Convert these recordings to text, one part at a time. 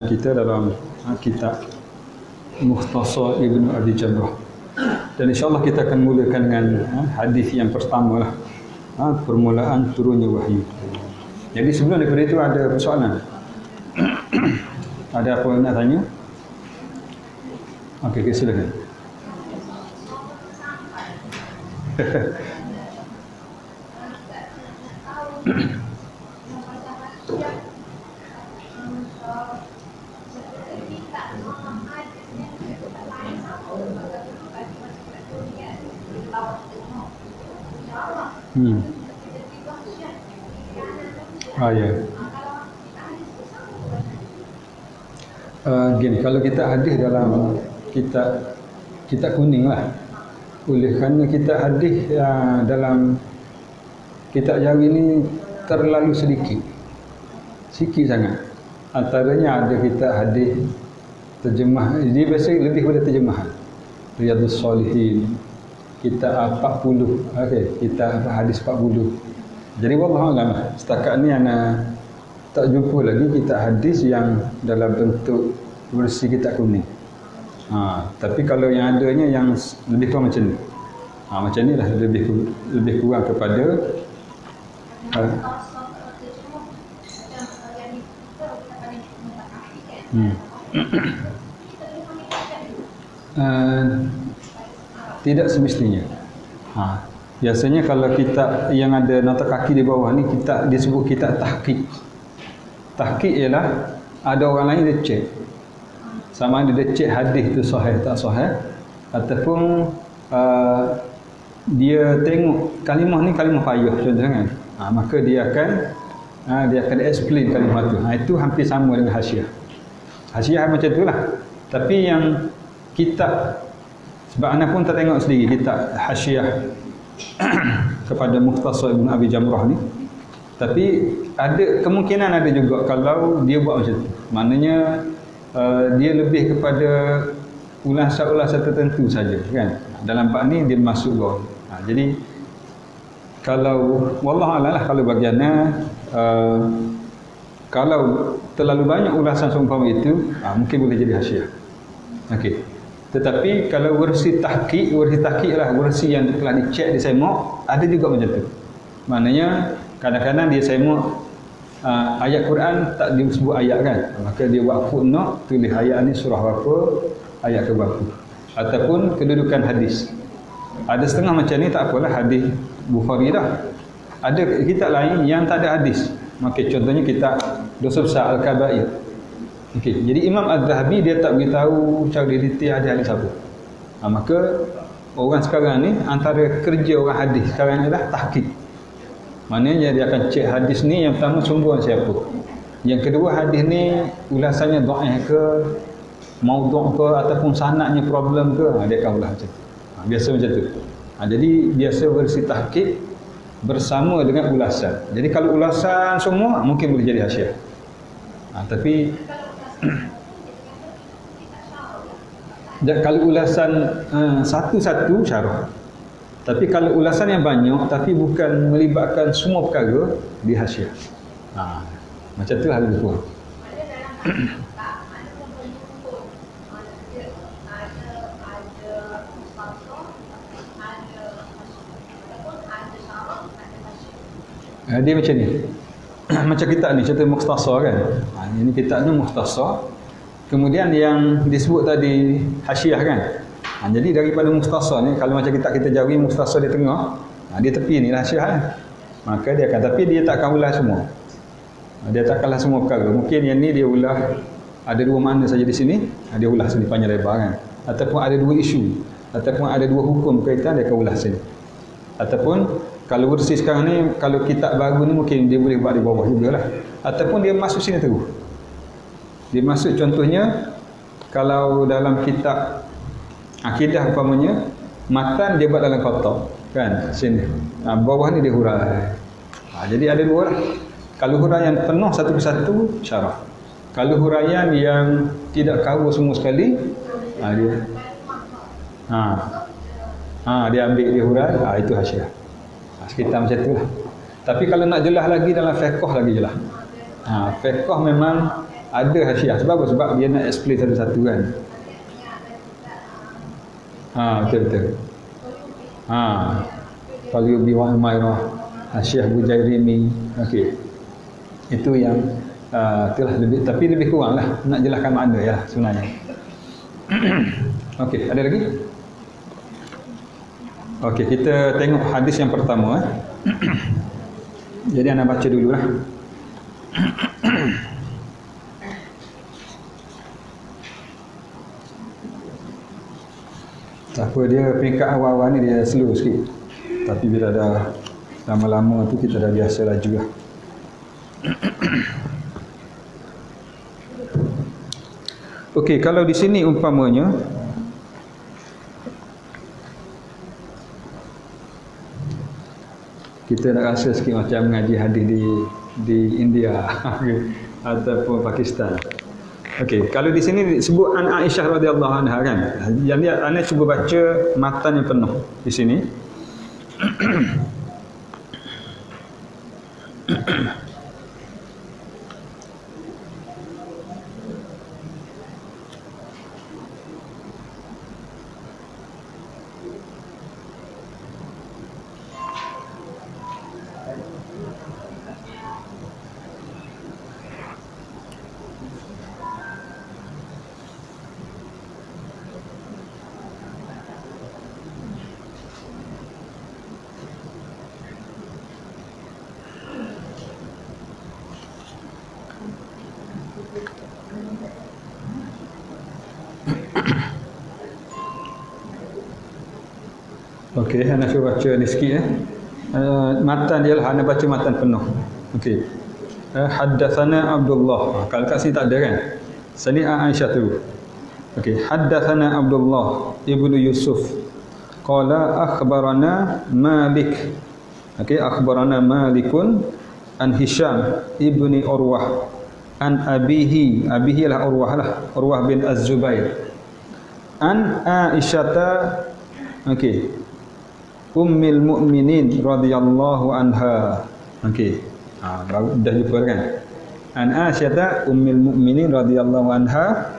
kita dalam kitab Mukhtasar Ibn Abi Jamrah. Dan insyaAllah kita akan mulakan dengan hadis yang pertama lah, permulaan turunnya wahyu. Jadi sebelum daripada itu ada persoalan. Ada apa nak tanya? Okey, silakan. Ya. Gini, kalau kita hadis dalam kitab kuning lah. Oleh kerana kita hadis dalam kitab Jawi ini terlalu sikit sangat. Antaranya ada kitab hadis terjemah, dia biasa lebih pada terjemahan. Riyadhus Shalihin, kitab 40, okey, kitab hadis 40. Jadi wallahualam, setakat ni ana tak jumpa lagi kitab hadis yang dalam bentuk versi kitab kuning. Tapi kalau yang adanya yang lebih kurang macam ni. Macam ni lah, lebih kurang kepada tidak semestinya. Biasanya kalau kitab yang ada nota kaki di bawah ni, kita disebut kitab tahqiq. Tahqiq ialah ada orang lain dia cek sama ada dia cek hadis tu sahih tak sahih, ataupun dia tengok kalimah ni kalimah payah contohnya kan. Maka dia akan explain kalimah tu. Itu hampir sama dengan hasyiah. Hasyiah macam itulah. Tapi yang kitab, sebab anak pun tak tengok sendiri kitab hasyiah kepada Mukhtasar Ibn Abi Jamrah ni. Tapi ada kemungkinan ada juga kalau dia buat macam tu. Maknanya dia lebih kepada ulasan-ulasan tertentu saja kan. Dalam bab ni dia masuk bawah. Jadi kalau wallahualam lah, kalau bagiannya kalau terlalu banyak ulasan seumpama itu, mungkin boleh jadi hasyiah. Okey. Tetapi kalau versi tahqiq lah versi yang telah dicek, disemak, ada juga macam tu. Maknanya kadang-kadang dia semak ayat Quran tak disebut ayat kan, maka dia buat footnote, tulis ayat ni surah berapa, ayat ke berapa, ataupun kedudukan hadis. Ada setengah macam ni, tak apalah, hadis Bukhari dah. Ada kitab lain yang tak ada hadis, maka contohnya kitab Dosa Besar Al-Kabair. Okey, jadi Imam Az-Zahabi dia tak beritahu cara detail hadis siapa. Maka orang sekarang ni, antara kerja orang hadis sekarang adalah tahqiq. Maknanya dia akan cek hadis ni, yang pertama sumber siapa, yang kedua hadis ni ulasannya dhaif ke, maudhu' ke, ataupun sanadnya problem ke, dia akan ulas macam tu. Biasa macam tu. Jadi biasa versi tahqiq bersama dengan ulasan. Jadi kalau ulasan semua mungkin boleh jadi hasyiah. Tapi kalau ulasan satu-satu syarah. Tapi kalau ulasan yang banyak tapi bukan melibatkan semua perkara, di hasyiah. Macam tu hal lebih kurang. Dia macam ni. Macam kitab ni, contoh Mukhtasar kan. Ini kitab ni Mukhtasar. Kemudian yang disebut tadi hasyiah kan. Jadi daripada Mukhtasar ni, kalau macam kitab kita Jawi, Mukhtasar di tengah, dia tepi ni lah hasyiah kan. Maka dia akan, tapi dia tak akan ulas semua. Dia tak akan ulas semua perkara. Mungkin yang ni dia ulas ada dua makna saja di sini, dia ulas sini panjang lebar kan. Ataupun ada dua isu, ataupun ada dua hukum berkaitan, dia akan ulas sini. Ataupun kalau versi sekarang ni, kalau kitab baru ni mungkin dia boleh buat di bawah jugalah. Ataupun dia masuk sini terus. Dia masuk, contohnya kalau dalam kitab akidah umpamanya, matan dia buat dalam kotak kan, sini. Bawah ni dia hurai. Jadi ada dua lah. Kalau huraian penuh satu persatu, syarah. Kalau huraian yang tidak cover semua sekali, dia ambil, dia hurai, itu hasyiah. Sekitar macam tu lah. Tapi kalau nak jelas lagi dalam fiqh lagi jelas. Fiqh memang ada hasiah. Sebab apa? Sebab dia nak explain satu-satu kan. Betul. Kalau Yubi wa Umairah, Syekh Bujairimi, okey. Itu yang itulah lebih, tapi lebih kurang lah nak jelaskan makna ya sebenarnya. Okey, ada lagi? Okey, kita tengok hadis yang pertama. Jadi anda baca dululah. Tak apa, dia peringkat awal-awal ni dia slow sikit. Tapi bila dah lama-lama tu kita dah biasa laju lah. Okey, kalau di sini umpamanya kita nak rasa sikit macam mengaji hadis di India ataupun Pakistan. Okey, kalau di sini disebut an Aisyah radhiyallahu anha kan. Jadi anda cuba baca matan yang penuh di sini. Okey, anda cuba baca ni sikit matan dia lah, anda baca matan penuh. Okey. Haddatsana Abdullah. Kalau kat sini tak ada kan? Sini Aisyah tu. Okey, haddatsana Abdullah ibnu Yusuf. Qala akhbarana Malik. Okey, akhbarana Malikun an Hisham ibni Urwah an abihi lah Urwah lah, Urwah bin Az-Zubair. An Aisyata, okey, Ummul Mukminin radhiyallahu anha. Okey. Dah jumpa kan? An Aisyah Ummul Mukminin radhiyallahu anha.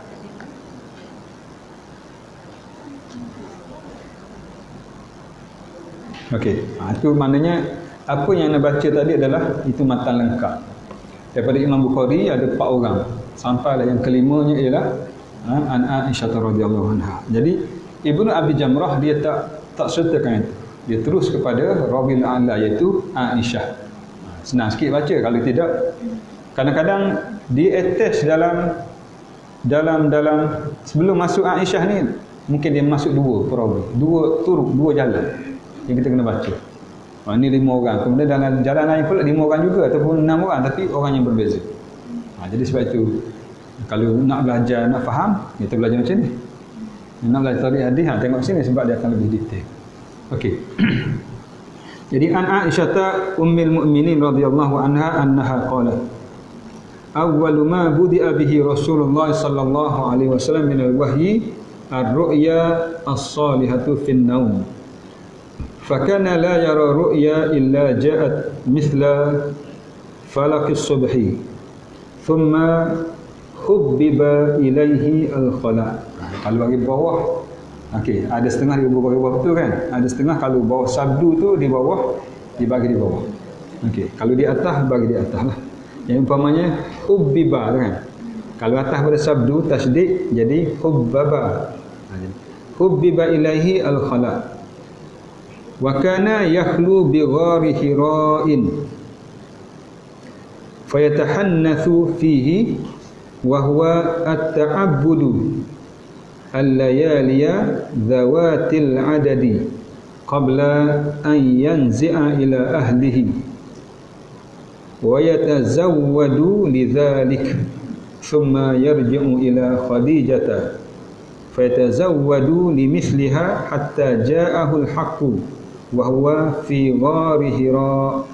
Okey. Itu maknanya apa yang anda baca tadi adalah itu matan lengkap. Daripada Imam Bukhari ada 4 orang. Sampailah yang kelimanya ialah an Aisyah radhiyallahu anha. Jadi Ibnu Abi Jamrah dia tak sertakan itu. Dia terus kepada rawil a'la iaitu Aisyah. Senang sikit baca. Kalau tidak, kadang-kadang dia attach dalam sebelum masuk Aisyah ni mungkin dia masuk 2 perawi, 2 turuk, 2 jalan yang kita kena baca. Ini 5 orang. Kemudian dalam jalan lain pula 5 orang juga ataupun 6 orang tapi orang yang berbeza. Jadi sebab itu kalau nak belajar, nak faham, kita belajar macam ni. Nak belajar tarikh hadis, tengok sini sebab dia akan lebih detail. Okey. Jadi an Aisyah ummul mukminin radhiyallahu anha annaha qalat awwalu ma budi'a bihi Rasulullah sallallahu alaihi wasallam min al-wahyi ar-ru'ya as-salihatu fi an-naum. Fakana la yara ru'ya illa ja'at mithla falaq as-subhi thumma hubbiba ilaihi al-khala. Kalau bagi bawah, okey, ada setengah di bawah betul kan? Ada setengah kalau bawah sabdu tu di bawah, dibagi di bawah. Okey, kalau di atas bagi di atas lah. Yang umpamanya hubbiba kan? Kalau atas pada sabdu tasdid jadi hubbaba. Hubbiba ilaihi al-khala. Wa kana yakhlu bi ghari hira'in fayatahannathu fihi wa huwa at-ta'abbudu al-layaliya dhawatil adadi qabla an yanzi'a ila ahlihi wa yatazawwadu lidhalik thumma yarji'u ila khadijata fayatazawwadu limithliha hatta ja'ahu al-haqqu wa huwa fi ghari hira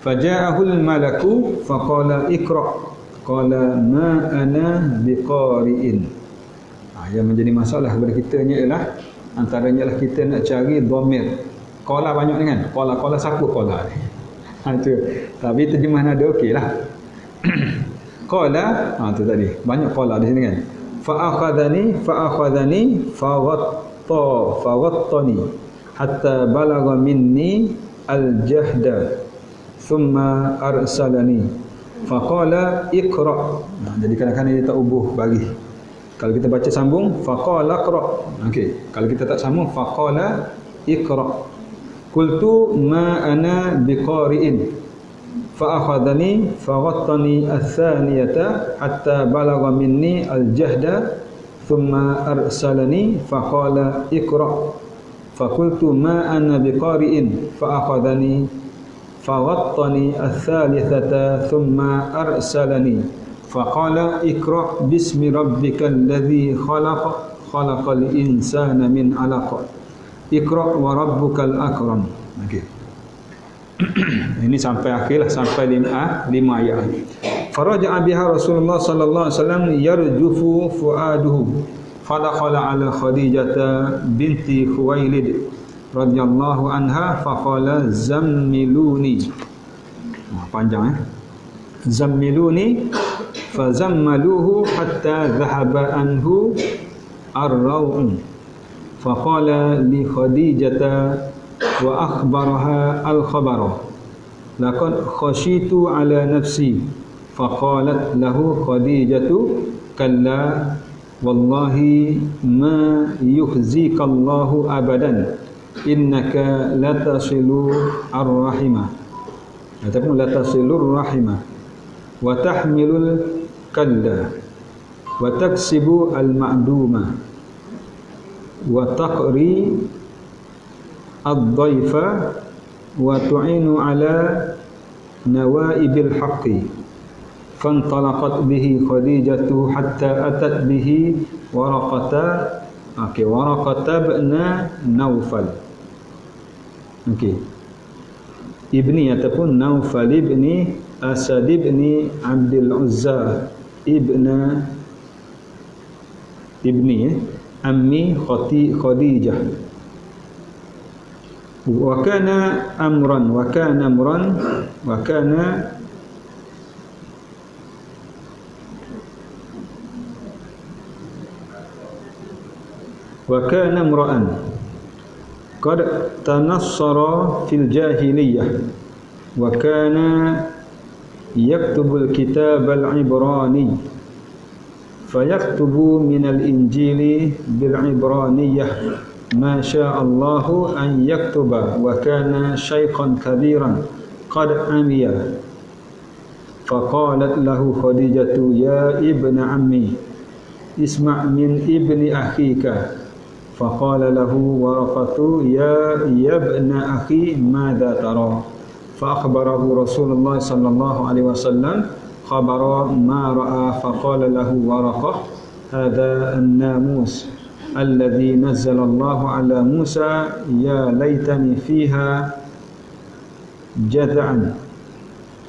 faja'ahu al-malaku faqala iqra' qala ma ana biqari'in. Yang menjadi masalah kepada kita ni ialah antaranya lah kita nak cari dhamir. Qala banyak ni kan? Qala siapa qala ni? Itu. Tapi terjemahan ada okeylah. Qala, tu tadi. Banyak qala di sini kan. Fa'akhadhani faghattani hatta balagha minni al-jahda thumma arsalani faqala iqra. Jadi kadang-kadang dia tak ubuh bagi. Kalau kita baca sambung faqala iqra. Okey, kalau kita tak sambung faqala iqra. Qultu ma ana biqari'in fa'akhadhani faghattani ats-tsaniyata hatta balagha minni al-jahda thumma arsalani faqala iqra. Faqultu ma ana biqari'in fa'akhadhani faghattani ats-tsalitsata thumma arsalani faqala iqra bismi rabbikal ladzi khalaqal insana min 'alaq iqra wa rabbukal akram. Okey. Ini sampai akhirlah, sampai 5 ayat. Faraja'a biha Rasulullah sallallahu alaihi wasallam yarjufu fuaduhu fadakhala ala Khadijah binti Khuwailid radhiyallahu anha faqala zammiluni. Panjang zammiluni fazammaluhu hatta dhahaba anhu ar-raw'u faqala li Khadijah wa akhbaraha al-khabara laqad khashitu ala nafsi faqalat lahu Khadijatu kalla wallahi ma yukhzika Allahu abadan innaka latasilu ar-rahimah ataupun latasilur rahimah wa tahmilul kalla wa taksibu al-ma'duma wa taqri ad-dhaifa wa tu'inu ala nawaibil haqqi fantalaqat bihi Khadijatu hatta atat bihi Waraqata ibn Naufal. Ibni ataupun Naufal ibni Asad ibni Abdul Uzza ibni ammi Khadijah. Wa kana amran imra'an qad tanassara fil jahiliyah wa kana yaktubul kitab al-ibrani fayaktubu min al-injili bil ibraniyah ma syaa Allahu an yaktuba wa kana shaykhan kabiran qad amiya faqalat lahu Khadijatu ya ibna ammi isma' min ibni akhika faqala lahu Waraqatu ya ibna akhi madza tara faakhbarahu Rasulullah sallallahu alaihi wasallam khabara ma ra'a faqala lahu Waraqah hadha an-namus alladhi nazzala Allahu ala Musa ya laitani fiha jaz'an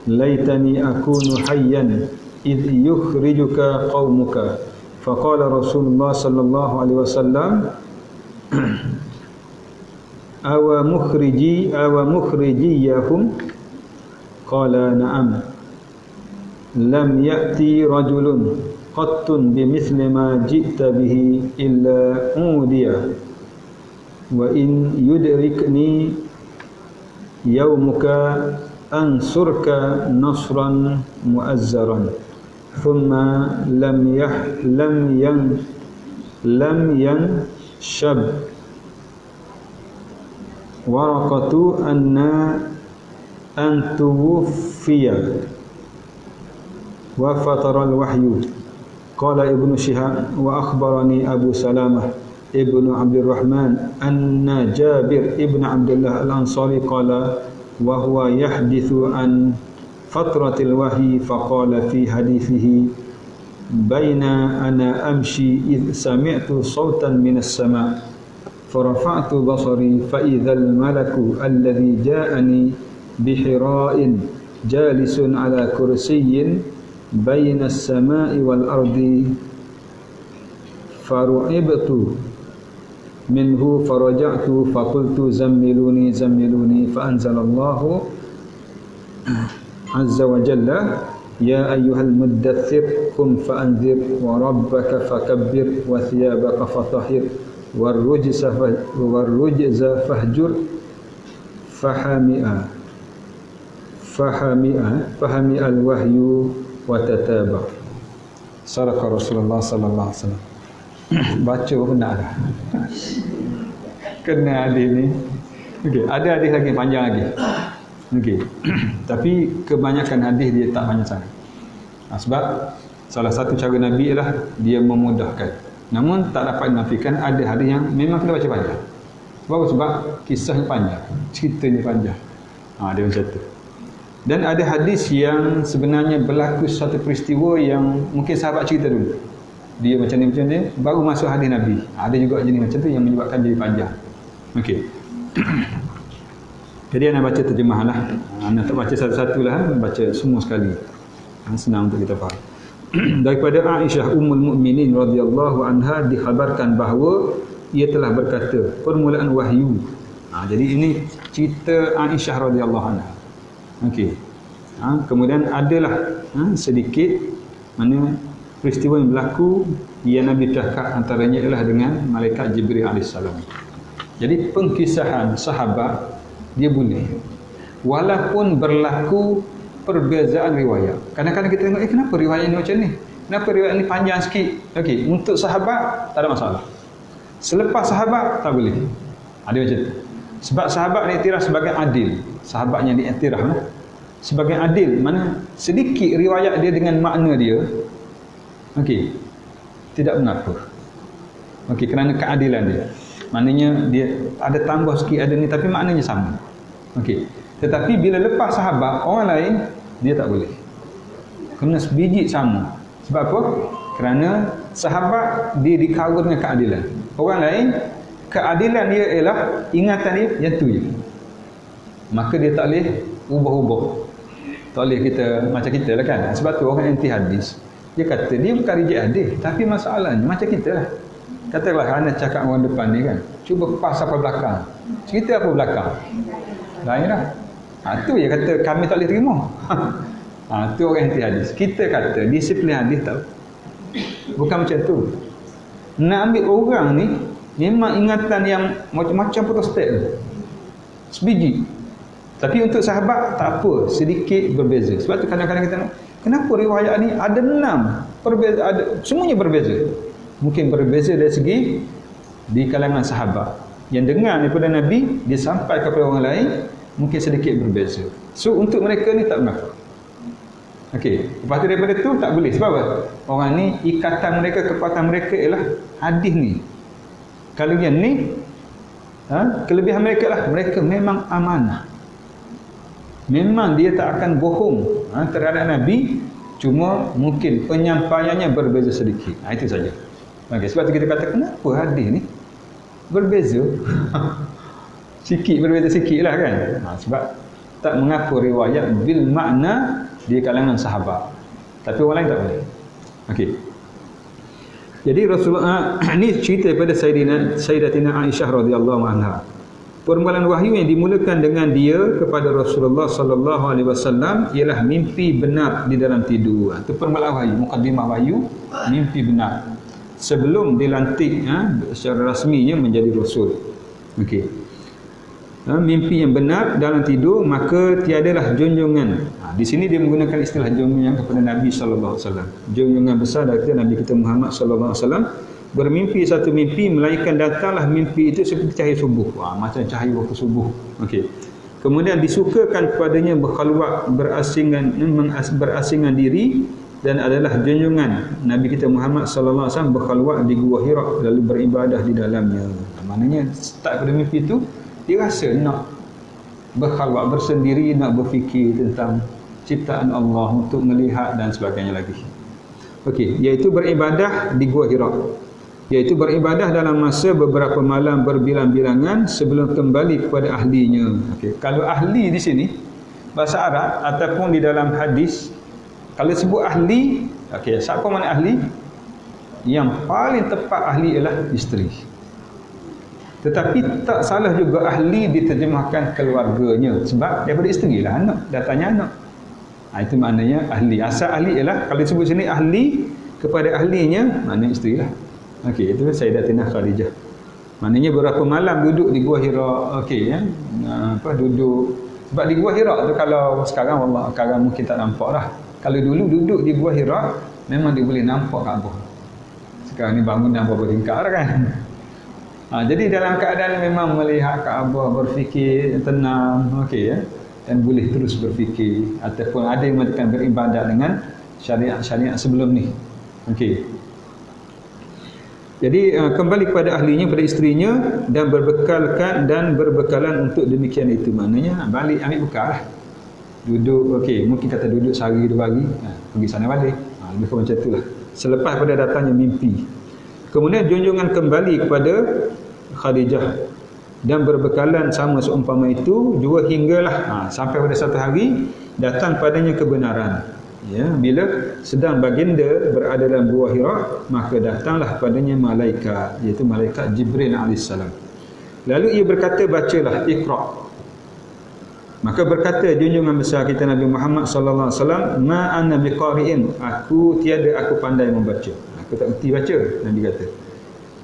laitani akunu hayyan idh yukhrijuka qaumuka faqala Rasulullah sallallahu alaihi wasallam awa mukhrijiyahum qala na'am lam ya'ti rajulun qattun bimithli ma ji'ta bihi illa udiya wa in yudrikni yawmuka ansurka nasran mu'azzaran thumma lam yanshab Waraqatu anna antuwfiya wa fatara al-wahyu qala Ibnu Shihab wa akhbarani Abu Salamah Ibnu Abdurrahman anna Jabir Ibn Abdullah al-Ansari qala wa huwa yahdithu an fatratil wahyi faqala fi hadithihi baina ana amshi idh sami'tu sawtan minas sama' farafa'tu basari fa idzal malaku alladhi ja'ani bihira'in jalisun ala kursiyyin baina as-sama'i wal ardi faru'ibtu minhu faraja'tu faqultu zammiluni fa anzalallahu azza wa jalla Ya ayyuhal muddaththir qum fa'anzir wa rabbaka fakabbir wa thiyabaka fatahhir warrujza fahjur fahami al-wahyu wa tataba. Sadaqa Rasulullah sallallahu alaihi wasallam. Baca benar dah. Kena hadis ni. Okey, ada hadis lagi panjang lagi. Okey. Tapi kebanyakan hadis dia tak banyak sangat. Sebab salah satu cara Nabi ialah dia memudahkan. Namun tak dapat dinafikan ada hadis yang memang kena baca panjang. Sebab kisahnya panjang, ceritanya panjang. Dia macam tu. Dan ada hadis yang sebenarnya berlaku satu peristiwa yang mungkin sahabat cerita dulu. Dia macam ni, baru masuk hadis Nabi. Ada juga jenis macam tu yang menyebabkan jadi panjang. Okey. Jadi anda baca terjemahan lah. Anda tak baca satu-satu lah, baca semua sekali. Senang untuk kita faham. Daripada Aisyah Ummul Mukminin radhiyallahu anha dikhabarkan bahawa ia telah berkata, permulaan wahyu. Jadi ini cerita Aisyah radhiyallahu anha. Okey. Kemudian adalah sedikit mana peristiwa yang berlaku yang Nabi cakap antaranya ialah dengan malaikat Jibril alaihissalam. Jadi pengkisahan sahabat dia boleh. Walaupun berlaku perbezaan riwayat. Kadang-kadang kita tengok, kenapa riwayat ni macam ni? Kenapa riwayat ni panjang sikit? Okey, untuk sahabat tak ada masalah. Selepas sahabat tak boleh. Ada macam tu. Sebab sahabat diiktiraf sebagai adil. Sahabatnya diiktiraf sebagai adil. Mana sedikit riwayat dia dengan makna dia, okey, tidak mengapa. Okey, kerana keadilan dia. Maknanya dia ada tambah sikit, ada ni, tapi maknanya sama. Okey. Tetapi bila lepas sahabat, orang lain dia tak boleh. Kena sebiji sama. Sebab apa? Kerana sahabat dia dikawal dengan keadilan. Orang lain keadilan dia ialah ingatan dia yang tu je. Maka dia tak boleh ubah-ubah. Tak boleh kita macam kita lah kan. Sebab tu orang anti hadis, dia kata dia bukan reject hadis, tapi masalahnya macam kita lah. Katakanlah anda cakap orang depan ni kan, cuba pas apa belakang, cerita apa belakang, lain dah. Tu je kata kami tak boleh terima. Tu orang anti hadis. Kita kata disiplin hadis tau, bukan macam tu. Nak ambil orang ni memang ingatan yang macam protestan, sebiji. Tapi untuk sahabat tak apa, sedikit berbeza. Sebab tu kadang-kadang kita nak, kenapa riwayat ni ada 6 perbeza, semuanya berbeza. Mungkin berbeza dari segi di kalangan sahabat yang dengar daripada Nabi, dia sampai kepada orang lain, mungkin sedikit berbeza. So untuk mereka ni tak berlaku. Okey, lepas tu daripada tu tak boleh. Sebab apa? Orang ni ikatan mereka, kekuatan mereka ialah hadis ni. Kalau yang ni kelebihan mereka lah, mereka memang amanah. Memang dia tak akan bohong terhadap Nabi, cuma mungkin penyampaiannya berbeza sedikit. Itu saja. Okay, sebab tu kita kata, kenapa hadis ni berbeza? Berbeza sikit lah kan. Sebab tak mengaku riwayat bil makna di kalangan sahabat, tapi orang lain tak boleh. Okey. Jadi Rasulullah ni cerita daripada Sayyidatina Aisyah radhiyallahu anha. Permulaan wahyu yang dimulakan dengan dia kepada Rasulullah sallallahu alaihi wasallam ialah mimpi benar di dalam tidur. Itu permulaan wahyu, mukaddimah wahyu, mimpi benar. Sebelum dilantik secara rasminya menjadi rasul. Okey. Mimpi yang benar dalam tidur, maka tiadalah junjungan. Di sini dia menggunakan istilah junjungan kepada Nabi sallallahu alaihi wasallam. Junjungan besar dari Nabi kita Muhammad sallallahu alaihi wasallam bermimpi satu mimpi, melainkan datanglah mimpi itu seperti cahaya subuh. Macam cahaya waktu subuh. Okey. Kemudian disukakan kepadanya berkhalwat, berasingan diri, dan adalah junjungan Nabi kita Muhammad sallallahu alaihi wasallam berkhalwat di Gua Hira lalu beribadah di dalamnya. Maknanya start pada mimpi itu dia rasa nak berkhalwat, bersendiri, nak berfikir tentang ciptaan Allah, untuk melihat dan sebagainya lagi. Okey, iaitu beribadah di Gua Hira, iaitu beribadah dalam masa beberapa malam berbilang-bilangan sebelum kembali kepada ahlinya. Okey, kalau ahli di sini bahasa Arab ataupun di dalam hadis, kalau sebut ahli, okey, siapa mana ahli? Yang paling tepat ahli ialah isteri. Tetapi tak salah juga ahli diterjemahkan keluarganya, sebab daripada isteri lah anak, datanya anak. Itu maknanya ahli. Asal ahli ialah kalau disebut sini ahli kepada ahlinya, maknanya isteri lah. Okey, itu Sayyidatina Khadijah. Maknanya beberapa malam duduk di Gua Hira. Okey ya. Duduk sebab di Gua Hira tu kalau sekarang wallah sekarang mungkin tak nampak dah. Kalau dulu duduk di Gua Hira memang dia boleh nampak Kaabah. Sekarang ni bangunan berapa tingkat dah kan. Jadi dalam keadaan memang melihat Kaabah, berfikir tenang, okey ya. Dan boleh terus berfikir ataupun ada yang mengatakan beribadat dengan syariat-syariat sebelum ni. Okey. Jadi kembali kepada ahlinya, pada isterinya dan berbekalan untuk demikian itu. Maknanya balik ambil bekal lah. Duduk, okey, mungkin kata duduk sehari 2 hari, pergi sana balik. Lebih kurang macam itulah. Selepas pada datangnya mimpi. Kemudian junjungan kembali kepada Khadijah dan berbekalan sama seumpama itu juga hinggalah sampai pada satu hari datang padanya kebenaran. Ya, bila sedang baginda berada dalam Gua Hira, maka datanglah padanya malaikat, iaitu malaikat Jibril alaihissalam. Lalu ia berkata, bacalah Iqra. Maka berkata junjungan besar kita Nabi Muhammad sallallahu alaihi wasallam, ma ana biqari'in, aku pandai membaca, aku tak erti baca, Nabi kata.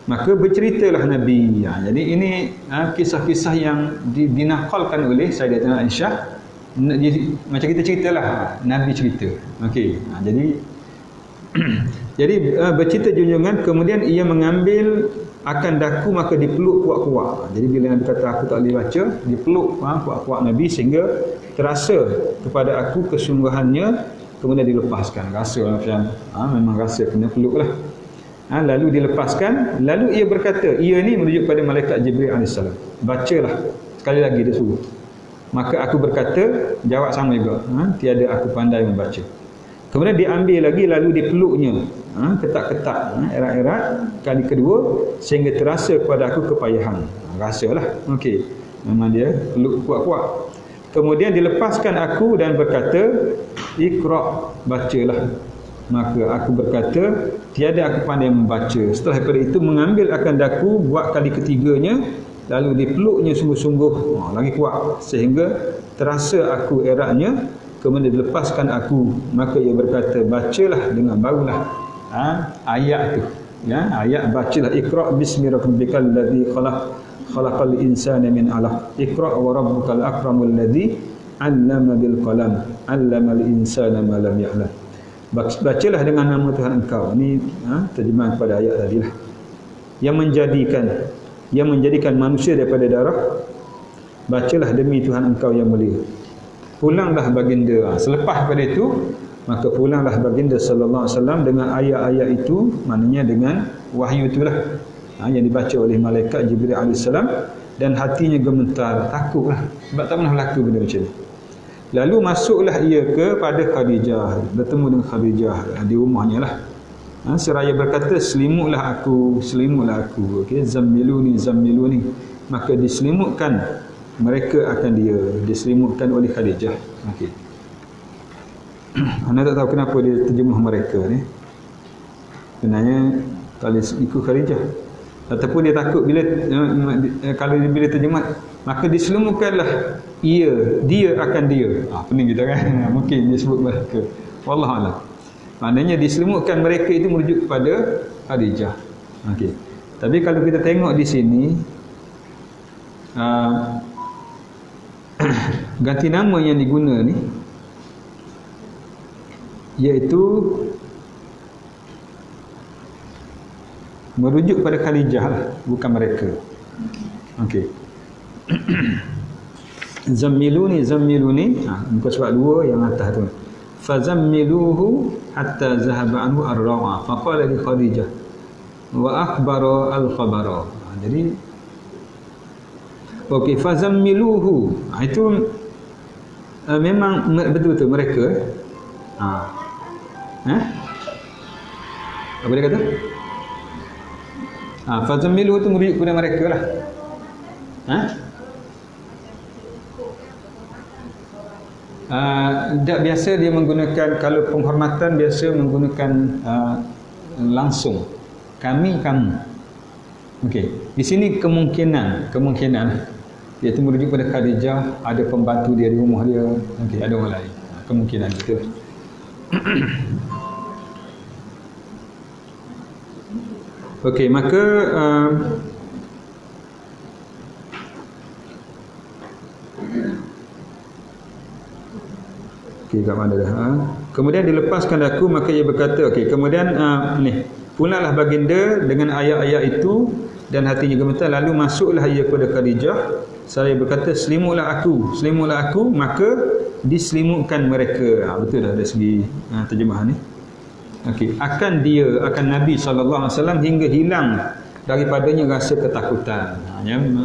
Maka berceritalah Nabi. Jadi ini kisah-kisah yang dinakalkan oleh Sayyidatina Aisyah. Macam kita ceritalah, Nabi cerita. Okey. Jadi bercerita junjungan, kemudian ia mengambil akan daku maka dipeluk kuat-kuat. Jadi bila Nabi kata aku tak boleh baca, dipeluk kuat-kuat Nabi sehingga terasa kepada aku kesungguhannya, kemudian dilepaskan. Rasa macam memang rasa kena peluklah. Lalu dilepaskan, lalu ia berkata, ia ni merujuk pada malaikat Jibril alaihissalam. Bacalah. Sekali lagi dia suruh. Maka aku berkata, jawab sama juga, tiada aku pandai membaca. Kemudian diambil lagi, lalu dipeluknya, ketak-ketak, erat-erat, kali kedua, sehingga terasa kepada aku kepayahan. Rasalah, okey. Memang dia peluk kuat-kuat. Kemudian dilepaskan aku dan berkata, Iqra, bacalah. Maka aku berkata, tiada aku pandai membaca. Setelah daripada itu mengambil akan daku, buat kali ketiganya, lalu dipeluknya sungguh-sungguh lagi kuat sehingga terasa aku eratnya, kemudian dilepaskan aku. Maka ia berkata, bacalah dengan barulah ayat tu ya, ayat bacalah, Iqra bismi rabbikal ladzi khalaqal insana min 'alaq, Iqra wa rabbukal akramul ladzi 'allama bil qalam 'allamal insana ma lam ya'lam. Bacalah dengan nama Tuhan engkau. Ini terjemahan kepada ayat tadilah. Yang menjadikan manusia daripada darah. Bacalah demi Tuhan engkau yang mulia. Pulanglah baginda. Selepas pada itu, maka pulanglah baginda sallallahu alaihi wasallam dengan ayat-ayat itu, maknanya dengan wahyu itulah yang dibaca oleh malaikat Jibril alaihissalam, dan hatinya gemetar, takutlah sebab tak pernah berlaku benda macam ni. Lalu masuklah ia kepada Khadijah, bertemu dengan Khadijah di rumahnya lah. Seraya berkata, selimutlah aku. Okey, zammiluni. Maka diselimutkan mereka akan dia, diselimutkan oleh Khadijah. Okey. Anda tak tahu kenapa dia terjemah mereka ni. Sebenarnya kalau ikut Khadijah, ataupun dia takut kalau bila terjemah, maka diselimutkanlah dia akan dia. Pening kita kan. Mungkin dia sebut mereka. Wallahualam. Maknanya diselimutkan mereka itu merujuk kepada Khadijah. Okey. Tapi kalau kita tengok di sini, ganti nama yang diguna ni iaitu merujuk pada Khadijah lah, bukan mereka. Okey. Zammiluni. Muka surat 2 yang atas tu. Fazammiluhu hatta zahaba anhu ar-rawa faqala li Khadijah wa akhbara al-khabara. Jadi okey, fazammiluhu itu memang betul-betul mereka apa dia kata? Fazammiluhu itu merujuk kepada mereka lah. Biasa dia menggunakan, kalau penghormatan biasa menggunakan langsung kamu. Okey, di sini kemungkinan iaitu merujuk pada Khadijah, ada pembantu dia di rumah dia, okey, ada orang lain. kemungkinan gitu. Okey, maka kat mana dah? Kemudian dilepaskan aku, maka ia berkata, okey, kemudian ni, pulanglah baginda dengan ayat-ayat itu dan hatinya gemetar, lalu masuklah ia kepada Khadijah. Saya berkata, selimutlah aku, maka diselimutkan mereka. Betul dah dari segi terjemahan ni. Okey, akan Nabi SAW hingga hilang daripadanya rasa ketakutan.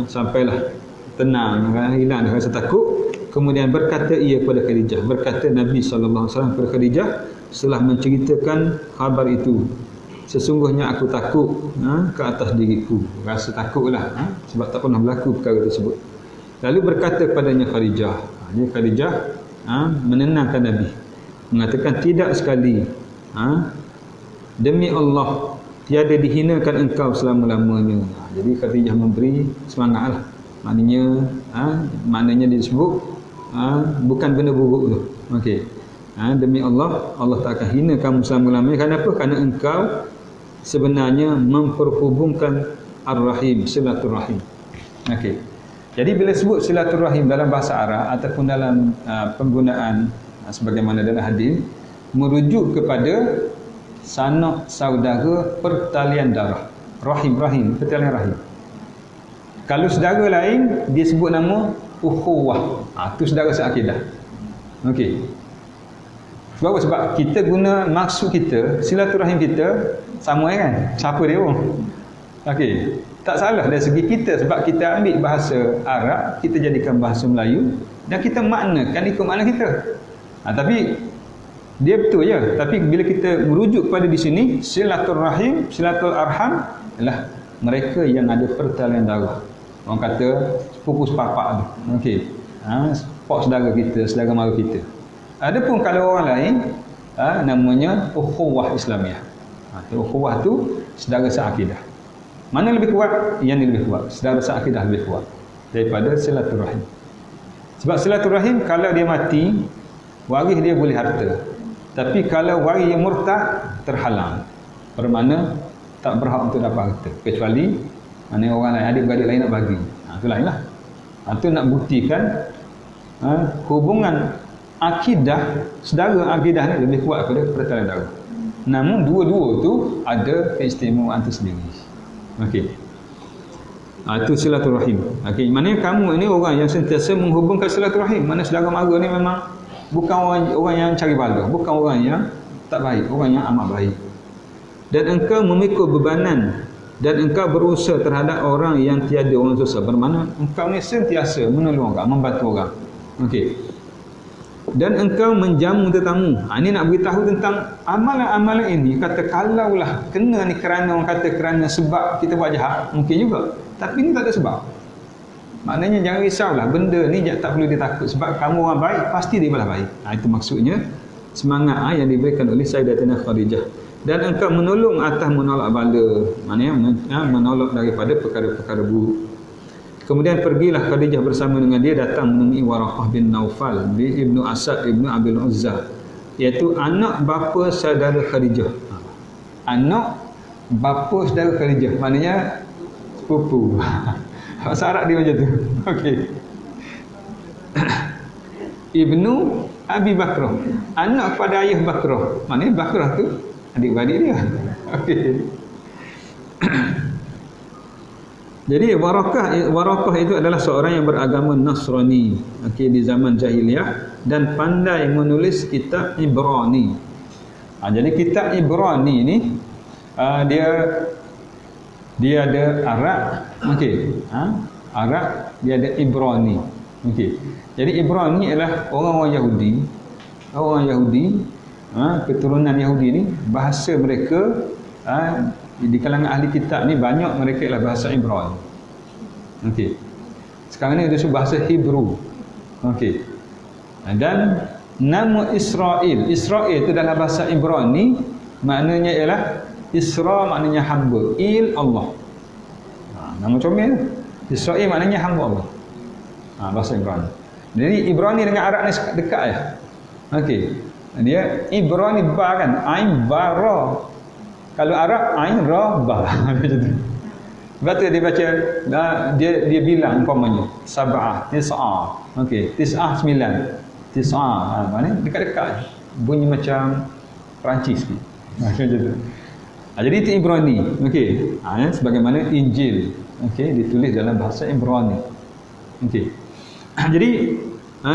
Sampailah tenang, hilang rasa takut. Kemudian berkata ia kepada Khadijah, berkata Nabi SAW kepada Khadijah setelah menceritakan khabar itu, sesungguhnya aku takut ke atas diriku. Rasa takutlah sebab tak pernah berlaku perkara tersebut. Lalu berkata kepadanya Khadijah, Khadijah menenangkan Nabi, mengatakan tidak sekali, demi Allah tiada dihinakan engkau selama-lamanya. Jadi Khadijah memberi semangatlah. Maknanya disebut bukan benda buruk tu. Okey. Demi Allah, Allah tak akan hina kamu selama-lamanya. Kenapa? Kerana engkau sebenarnya memperhubungkan ar-rahim, silaturahim. Okey. Jadi bila sebut silaturahim dalam bahasa Arab ataupun dalam penggunaan sebagaimana dalam hadis, merujuk kepada sanak saudara pertalian darah. Rahim, pertalian rahim. Kalau saudara lain dia sebut nama ukhuwah. Itu saudara seakidah. Okey. Sebab apa? Sebab kita guna maksud kita, silaturahim kita sama kan? Siapa dia pun. Okey. Tak salah dari segi kita sebab kita ambil bahasa Arab, kita jadikan bahasa Melayu dan kita maknakan ikut makna kita. Tapi dia betul je. Tapi bila kita merujuk kepada di sini, silaturahim, silatul arham ialah mereka yang ada pertalian darah. Orang kata sepupu sepapak tu. Okey. Sepupu saudara kita, saudara mara kita. Adapun kalau orang lain namanya ukhuwah Islamiah. Ukhuwah tu saudara seakidah. Mana lebih kuat? Yang ni lebih kuat. Saudara seakidah lebih kuat daripada silaturahim. Sebab silaturahim kalau dia mati, waris dia boleh harta. Tapi kalau waris yang murtad, terhalang. Bermakna tak berhak untuk dapat harta. Kecuali mana orang lain, adik-beradik lain nak bagi. Itu lain lah. Itu nak buktikan hubungan akidah, saudara akidah ni lebih kuat daripada pertalian darah. Namun dua-dua tu ada keistimewaan tersendiri. Okey. Itu silaturahim. Okey, maknanya kamu ini orang yang sentiasa menghubungkan silaturahim. Mana saudara mara ni memang bukan orang yang cari bala, bukan orang yang tak baik, orang yang amat baik. Dan engkau memikul bebanan dan engkau berusaha terhadap orang yang tiada orang susah. Bermakna engkau ni sentiasa menolong orang, membantu orang. Okey. Dan engkau menjamu tetamu. Ini nak beritahu tentang amalan-amalan ini. Kata kalaulah kena ni kerana orang kata kerana sebab kita buat jahat, mungkin juga. Tapi ni tak ada sebab. Maknanya jangan risaulah, benda ni tak perlu ditakut. Sebab kamu orang baik, pasti dia balas baik. Itu maksudnya semangat yang diberikan oleh Sayyidatina Khadijah. Dan engkau menolong atas menolak bala. Maknanya menolak daripada perkara-perkara buruk. Kemudian pergilah Khadijah bersama dengan dia datang menemui Waraqah bin Naufal bin Ibnu Asad Ibnu Abil Uzza, iaitu anak bapa saudara Khadijah. Anak bapa saudara Khadijah, maknanya sepupu. Bahasa Arab dia macam tu. Okey. Ibnu Abi Bakrah, anak kepada ayah Bakrah. Maknanya Bakrah tu adik-beradik dia. Okey. Jadi Waraqah itu adalah seorang yang beragama Nasrani, di zaman jahiliyah, dan pandai menulis kitab Ibrani. Jadi kitab Ibrani ni dia ada Arab, Arab, dia ada Ibrani. Jadi Ibrani ialah orang-orang Yahudi, keturunan Yahudi ni, bahasa mereka di kalangan ahli kitab ni banyak mereka ialah bahasa Ibrani. Sekarang ni dia sebut bahasa Hebrew. Dan nama Israel itu dalam bahasa Ibrani maknanya ialah Isra, maknanya hamba, Allah. Nama comel. Israel maknanya hamba Allah. Bahasa Ibrani. Jadi Ibrani dengan Arab ni dekat je. Okey. Dia Ibrani ba kan, ain ba ra. Kalau Arab ain ra ba macam tu. Sebab tu dia baca dia bilang umpamanya sab'ah, tis'ah. Okey, tis'ah 9. Tis'ah. Maknanya dekat-dekat. Bunyi macam Perancis sikit. Macam tu. Jadi itu Ibrani. Okey. Sebagaimana Injil. Okey, ditulis dalam bahasa Ibrani. Okey. Jadi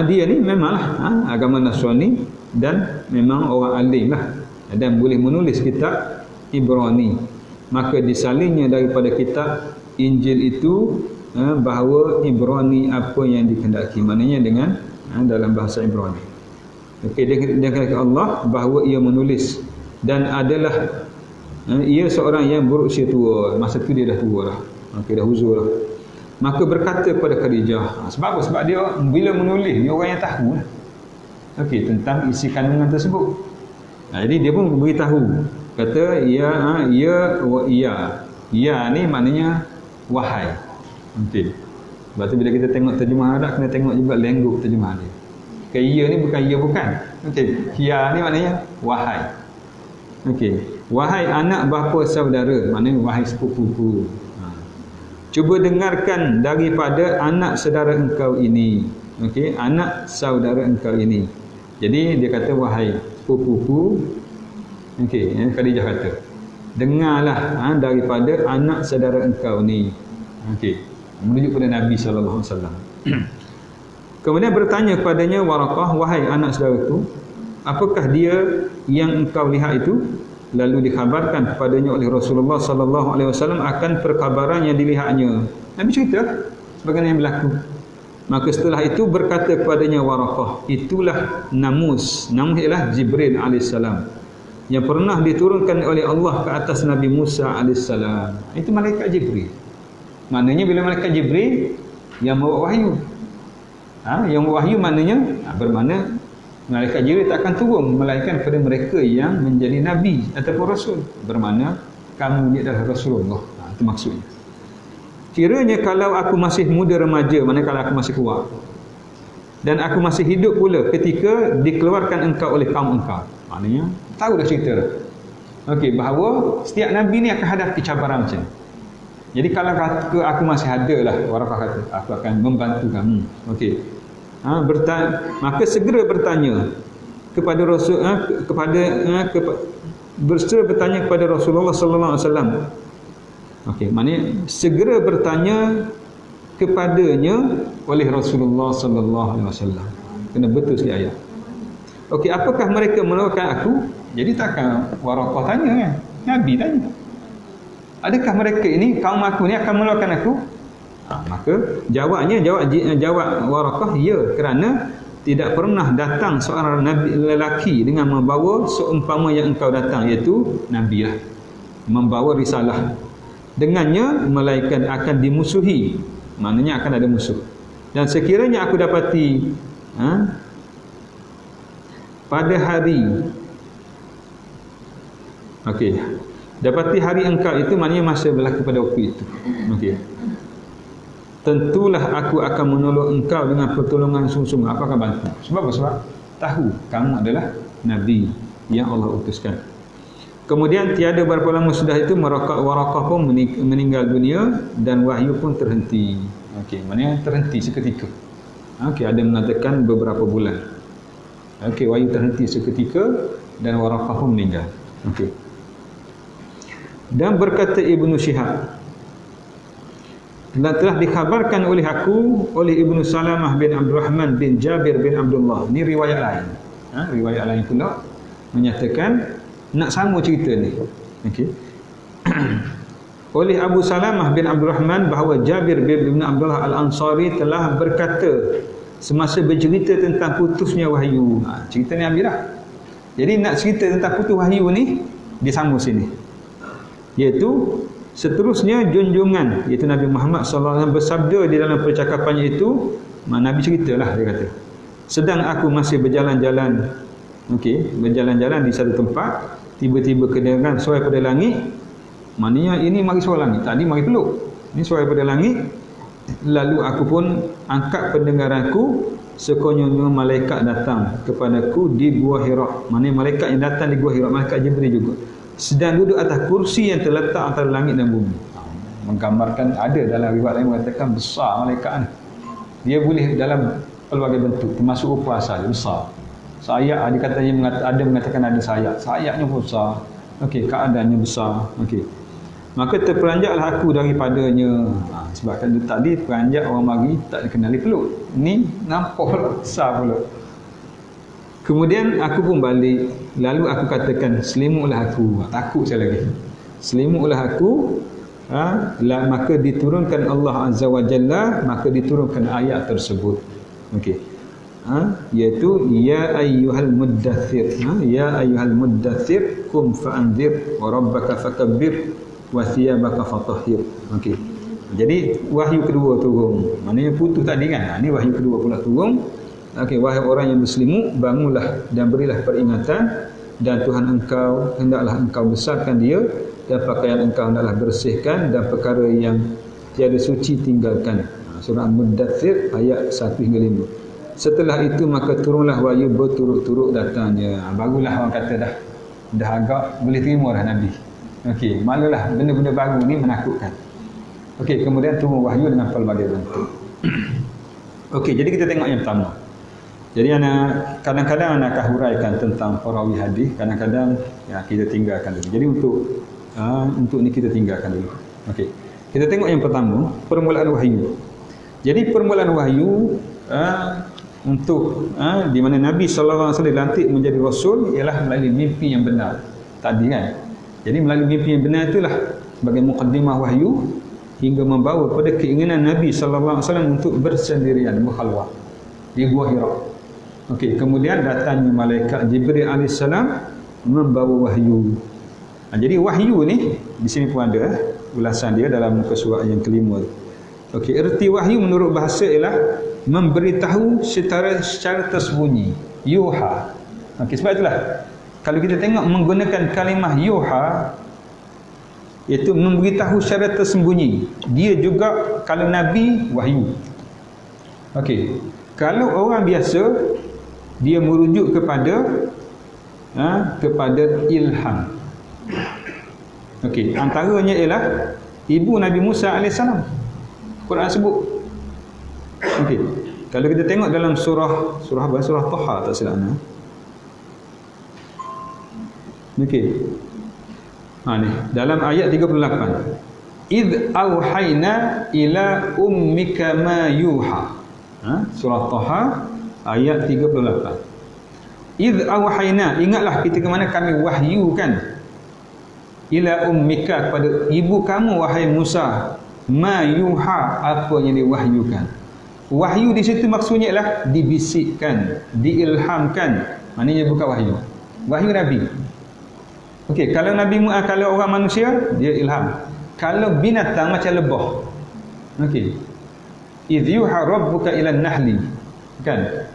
dia ni memanglah agama Nasrani dan memang orang alim lah dan boleh menulis kitab Ibrani. Maka disalinnya daripada kitab Injil itu bahawa Ibrani apa yang dikehendaki, maknanya dengan dalam bahasa Ibrani. Okey, dia kata Allah bahawa ia menulis dan adalah ia seorang yang berusia tua. Masa tu dia dah tua dah. Okey, dah uzur lah. Maka berkata kepada Khadijah, sebab apa? Sebab dia bila menulis ni orang yang tahu lah. Okey, tentang isi kandungan tersebut. Jadi dia pun beritahu, kata ya ni maknanya wahai. Okey. Sebab tu bila kita tengok terjemah Arab kena tengok juga lengguk terjemah dia. Ya ni bukan ya bukan. Okey. Ya ni maknanya wahai. Okey. Wahai anak bapa saudara, maknanya wahai sepupuku. Cuba dengarkan daripada anak saudara engkau ini. Okey, anak saudara engkau ini. Jadi dia kata wahai sepupuku. Okey, Khadijah kata, dengarlah daripada anak saudara engkau ni. Okey, menuju pada Nabi sallallahu alaihi wasallam. Kemudian bertanya kepadanya Waraqah, wahai anak saudaraku, apakah dia yang engkau lihat itu? Lalu dikhabarkan kepadanya oleh Rasulullah sallallahu alaihi wasallam akan perkabaran yang dilihatnya. Nabi cerita sebagaimana yang berlaku. Maka setelah itu berkata kepadanya Waraqah, itulah Namus. Namus ialah Jibril alaihissalam yang pernah diturunkan oleh Allah ke atas Nabi Musa alaihissalam. Itu malaikat Jibril. Maknanya bila malaikat Jibril yang membawa wahyu. Yang wahyu maknanya bermakna malaikat Jibril tak akan turun melainkan kepada mereka yang menjadi nabi ataupun rasul. Bermakna kamu ni adalah Rasulullah. Itu maksudnya. Kiranya kalau aku masih muda remaja, maknanya kalau aku masih kuat, dan aku masih hidup pula ketika dikeluarkan engkau oleh kaum engkau. Maknanya tahu dah cerita dah. Okey, bahawa setiap nabi ni akan hadapi cabaran macam ni. Jadi kalau aku masih ada lah, Waraqah kata, aku akan membantu kamu. Okey. Maka segera bertanya kepada Rasul bertanya kepada Rasulullah sallallahu alaihi wasallam. Okey, maknanya segera bertanya kepadanya oleh Rasulullah sallallahu alaihi wasallam. Kena betul sekali ayat. Okey, apakah mereka menolakkan aku? Jadi takkan Waraqah tanya kan? Nabi tanya. Adakah mereka ini kaum aku ni akan menolakkan aku? Maka jawab Waraqah, ya, kerana tidak pernah datang seorang nabi lelaki dengan membawa seumpama yang engkau datang, iaitu nabi lah, membawa risalah. Dengannya malaikat akan dimusuhi, maknanya akan ada musuh. Dan sekiranya aku dapati pada hari dapati hari engkau itu, maknanya masa berlaku pada waktu itu. Tentulah aku akan menolong engkau dengan pertolongan sungguh-sungguh. Aku akan bantu. Sebab apa? Sebab tahu kamu adalah Nabi yang Allah utuskan. Kemudian tiada berapa lama sudah itu Waraqah pun meninggal dunia dan wahyu pun terhenti. Maknanya terhenti seketika. Ada mengatakan beberapa bulan. Wahyu terhenti seketika dan Waraqah pun meninggal. Dan berkata Ibnu Syihab, telah dikhabarkan oleh aku oleh Ibnu Salamah bin Abdul Rahman bin Jabir bin Abdullah. Ini riwayat lain. Riwayat lain pula menyatakan nak sama cerita ni. Oleh Abu Salamah bin Abdul Rahman bahawa Jabir bin Abdullah Al-Ansari telah berkata semasa bercerita tentang putusnya wahyu. Cerita ni habis dah. Jadi nak cerita tentang putus wahyu ni disambung sini. Iaitu seterusnya junjungan, iaitu Nabi Muhammad SAW bersabda di dalam percakapannya itu, Nabi ceritalah, dia kata, sedang aku masih berjalan-jalan, berjalan-jalan di satu tempat, tiba-tiba kedengaran suara pada langit. Maknanya ini mari suara langit, tadi mari peluk, ini suara pada langit. Lalu aku pun angkat pendengaranku sekonyonyo malaikat datang kepadaku di Gua Hira. Maknanya malaikat yang datang di Gua Hira, malaikat Jibril juga, sedang duduk atas kursi yang terletak antara langit dan bumi. Menggambarkan, ada dalam riwayat lain mengatakan besar malaikat ni. Dia boleh dalam pelbagai bentuk, termasuk rupa asal dia besar. Sayap, ada mengatakan ada sayap. Sayapnya besar. Okey, keadaannya besar. Okey. Maka terperanjaklah aku daripadanya. Sebab kan tadi peranjak orang mari tak dikenali peluk. Ni nampak pula besar pula. Kemudian aku pun balik. Lalu aku katakan, selimutlah aku. Takut saya lagi. Selimutlah aku. Maka diturunkan Allah Azza wa Jalla, maka diturunkan ayat tersebut. Okey. Iaitu ya ayyuhal muddathir. Ya ayyuhal muddathir qum fa'anzir wa rabbaka fakabbir wa thiyabaka fatahhir. Okey. Jadi wahyu kedua turun. Maknanya putus tadi kan. Ni wahyu kedua pula turun. Okey, wahai orang yang berselimut, bangunlah dan berilah peringatan, dan Tuhan engkau hendaklah engkau besarkan dia, dan pakaian engkau hendaklah bersihkan, dan perkara yang tiada suci tinggalkan. Surah Al-Muddathir ayat 1 hingga 5. Setelah itu maka turunlah wahyu berturut-turut datangnya. Barulah orang kata dah agak boleh terima dah Nabi. Okey, maklumlah benda-benda baru ni menakutkan. Okey, kemudian turun wahyu dengan pelbagai bentuk. Okey, jadi kita tengok yang pertama. Jadi kadang-kadang akan huraikan tentang perawi hadis, kadang-kadang kita tinggalkan dulu. Jadi untuk ni kita tinggalkan dulu. Okey. Kita tengok yang pertama, permulaan wahyu. Jadi permulaan wahyu untuk di mana Nabi sallallahu alaihi wasallam dilantik menjadi rasul ialah melalui mimpi yang benar. Tadi kan. Jadi melalui mimpi yang benar itulah sebagai mukaddimah wahyu hingga membawa pada keinginan Nabi sallallahu alaihi wasallam untuk bersendirian, berkhalwat di Gua Hira. Okey, kemudian datangnya malaikat Jibril alaihissalam membawa wahyu. Jadi wahyu ni di sini pun ada ulasan dia dalam muka surat yang kelima. Okey, erti wahyu menurut bahasa ialah memberitahu secara tersembunyi. Yuha. Okey, sebab itulah kalau kita tengok menggunakan kalimah yuha, iaitu memberitahu secara tersembunyi. Dia juga kalau Nabi wahyu. Okey. Kalau orang biasa dia merujuk kepada ilham. Okey, antaranya ialah ibu Nabi Musa alaihissalam. Quran sebut. Okey. Kalau kita tengok dalam surah apa? Surah Taha tak silap ana. Okey. Ni dalam ayat 38. Id auhayna ila ummika ma yuha. Surah Taha ayat 38. Idh awhayna, ingatlah ketika mana kami wahyukan ila ummika, kepada ibu kamu wahai Musa, ma yuha, apa yang diwahyukan. Wahyu di situ maksudnya ialah dibisikkan, diilhamkan. Maknanya bukan wahyu. Wahyu Nabi. Okey, kalau kalau orang manusia dia ilham. Kalau binatang macam lebah. Okey. Idh yuha rabbuka ila an-nahli, kan?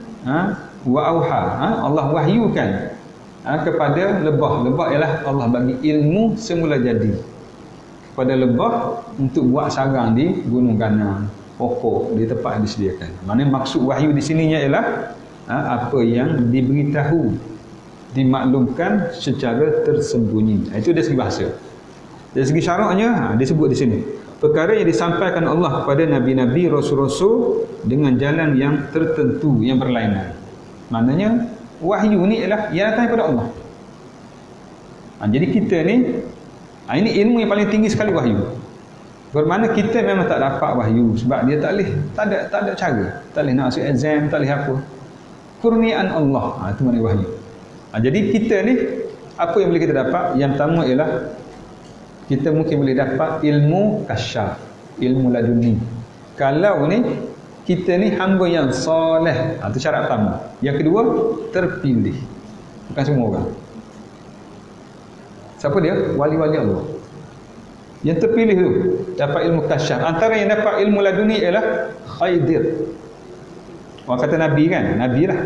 Wa auha, Allah wahyukan kepada lebah. Lebah ialah Allah bagi ilmu semula jadi kepada lebah untuk buat sarang di gunung ganang, pokok di tempat yang disediakan. Maknanya maksud wahyu di sininya ialah apa yang diberitahu, dimaklumkan secara tersembunyi. Itu dari segi bahasa. Dari segi syaraknya disebut di sini perkara yang disampaikan Allah kepada nabi-nabi, rasul-rasul dengan jalan yang tertentu, yang berlainan. Maknanya wahyu ni ialah yang datang daripada Allah. Jadi kita ni ini ilmu yang paling tinggi sekali, wahyu. Bermakna kita memang tak dapat wahyu sebab dia tak ada cara, tak boleh nak masuk exam, tak boleh apa. Kurniaan Allah, itu makna wahyu. Jadi kita ni apa yang boleh kita dapat? Yang pertama ialah kita mungkin boleh dapat ilmu kasyaf, ilmu laduni. Kalau ni kita ni hamba yang soleh, itu syarat pertama. Yang kedua, terpilih. Bukan semua orang. Siapa dia? Wali-wali Allah. Yang terpilih tu dapat ilmu kasyaf. Antara yang dapat ilmu laduni ialah Khidir. Orang kata Nabi kan? Nabi lah.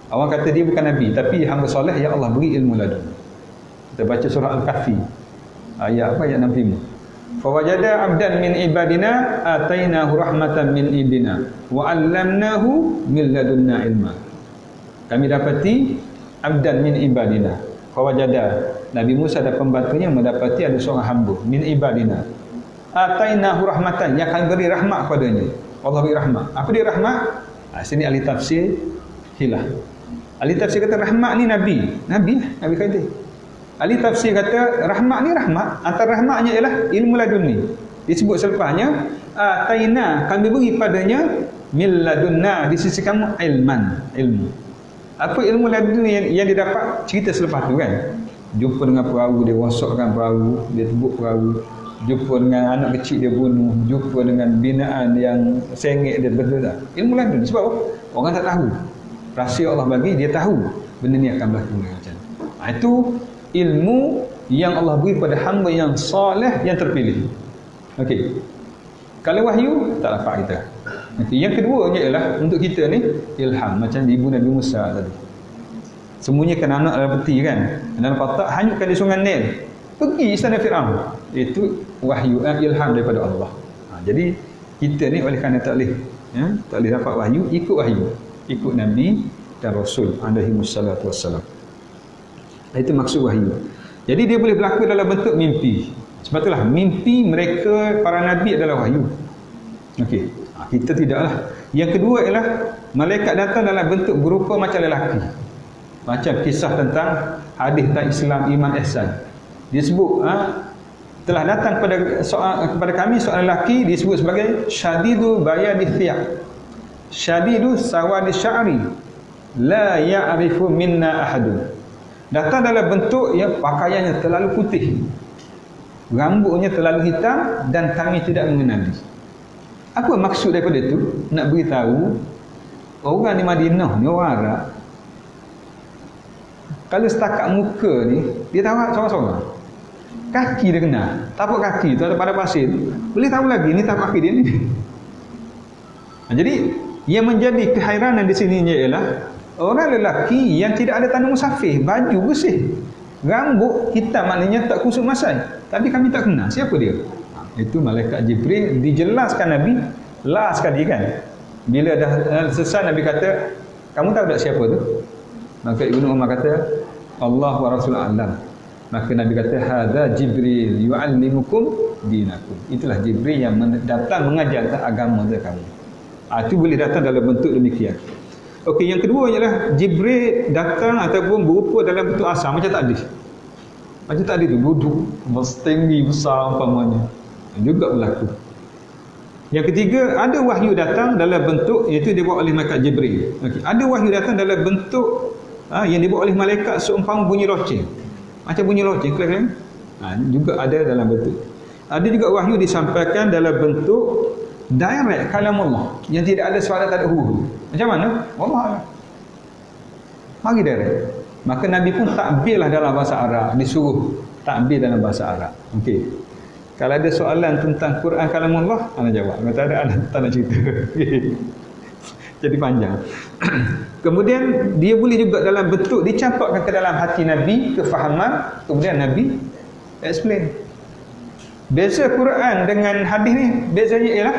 Orang kata dia bukan Nabi, tapi hamba soleh yang Allah beri ilmu laduni. Kita baca surah Al-Kahfi. Ayat apa? Ayat 65. Fawajada 'abdan min ibadina atainahu rahmatan min indina wa 'allamnahu min ladunna ilma. Kami dapati 'abdan min ibadina. Fawajada, Nabi Musa dan pembantunya mendapati ada seorang hamba min ibadina. Atainahu rahmatan, yang akan beri rahmat kepadanya. Allah beri rahmat. Apa dia rahmat? Sini ahli tafsir hilah. Ahli tafsir kata rahmat ni Nabi kata. Ahli tafsir kata rahmat ni rahmat, antara rahmatnya ialah ilmu laduni. Disebut selepasnya ataina, kami beri padanya min ladunna, di sisi kamu ilmu. Apa ilmu laduni yang didapat? Cerita selepas tu kan. Jumpa dengan perahu, dia rosakkan perahu, dia tebuk perahu. Jumpa dengan anak kecil dia bunuh, jumpa dengan binaan yang sengit dia benda. Ilmu laduni. Sebab apa? Orang tak tahu. Rahsia Allah bagi, dia tahu benda ni akan berlaku macam. Itu ilmu yang Allah beri pada hamba yang soleh, yang terpilih. Okey. Kalau wahyu tak dapat kita. Okey, yang kedua ialah untuk kita ni ilham, macam ibu Nabi Musa tadi. Sembunyikan anak dalam peti kan, dalam kotak, hanyutkan di sungai Nil, pergi istana Firaun. Itu wahyu, ilham daripada Allah. Jadi kita ni oleh kerana tak boleh dapat wahyu, ikut Nabi dan Rasul alaihi wassalatu wassalam. Itu maksud wahyu. Jadi dia boleh berlaku dalam bentuk mimpi. Sebab itulah mimpi mereka para nabi adalah wahyu. Okey, kita tidaklah. Yang kedua ialah malaikat datang dalam bentuk berupa macam lelaki. Macam kisah tentang hadis tentang Islam, iman, ihsan. Dia sebut telah datang kepada kami seorang lelaki disebut sebagai syadidu bayadi thiyab, syadidu sawadi sya'ri, la ya'rifu minna ahadun. Datang dalam bentuk yang pakaiannya terlalu putih, rambutnya terlalu hitam, dan kami tidak mengenali. Apa maksud daripada itu? Nak beritahu orang di Madinah ni, orang Arab, kalau setakat muka ni dia tahu seorang-seorang. Kaki dia kenal, tapak kaki tu ada pada pasir, boleh tahu lagi ni tapak kaki dia ni. Jadi yang menjadi kehairanan di sininya ialah orang lelaki yang tidak ada tanda musafir, baju bersih, rambut hitam, maknanya tak kusut masai, tapi kami tak kenal siapa dia. Itu malaikat Jibril. Dijelaskan Nabi last sekali kan, bila dah selesai Nabi kata, kamu tahu tak siapa tu? Maka Ibnu Umar kata, Allah wa Rasul a'lam. Maka Nabi kata, hadza Jibril yu'allimukum dinakum. Itulah Jibril yang datang mengajar agama kamu. Itu boleh datang dalam bentuk demikian. Okey, yang kedua ialah Jibril datang ataupun berupa dalam bentuk asal macam tadi. Macam tadi tu duduk setinggi besar umpamanya. Juga berlaku. Yang ketiga, ada wahyu datang dalam bentuk, iaitu dibawa oleh malaikat Jibril. Okey, ada wahyu datang dalam bentuk yang dibawa oleh malaikat seumpama bunyi loceng. Macam bunyi loceng, kira-kira. Juga ada dalam bentuk. Ada juga wahyu disampaikan dalam bentuk direct kalamullah, yang tidak ada suara, tak ada huru. Macam mana? Allah mari direct. Maka Nabi pun takbirlah dalam bahasa Arab, disuruh takbir dalam bahasa Arab. Okey. Kalau ada soalan tentang Quran kalamullah, ana jawab. Kalau tak ada, ana tak nak cerita. Jadi panjang. Kemudian dia boleh juga dalam bentuk dicampakkan ke dalam hati Nabi, kefahaman, kemudian Nabi explain. Beza Quran dengan hadis ni, bezanya ialah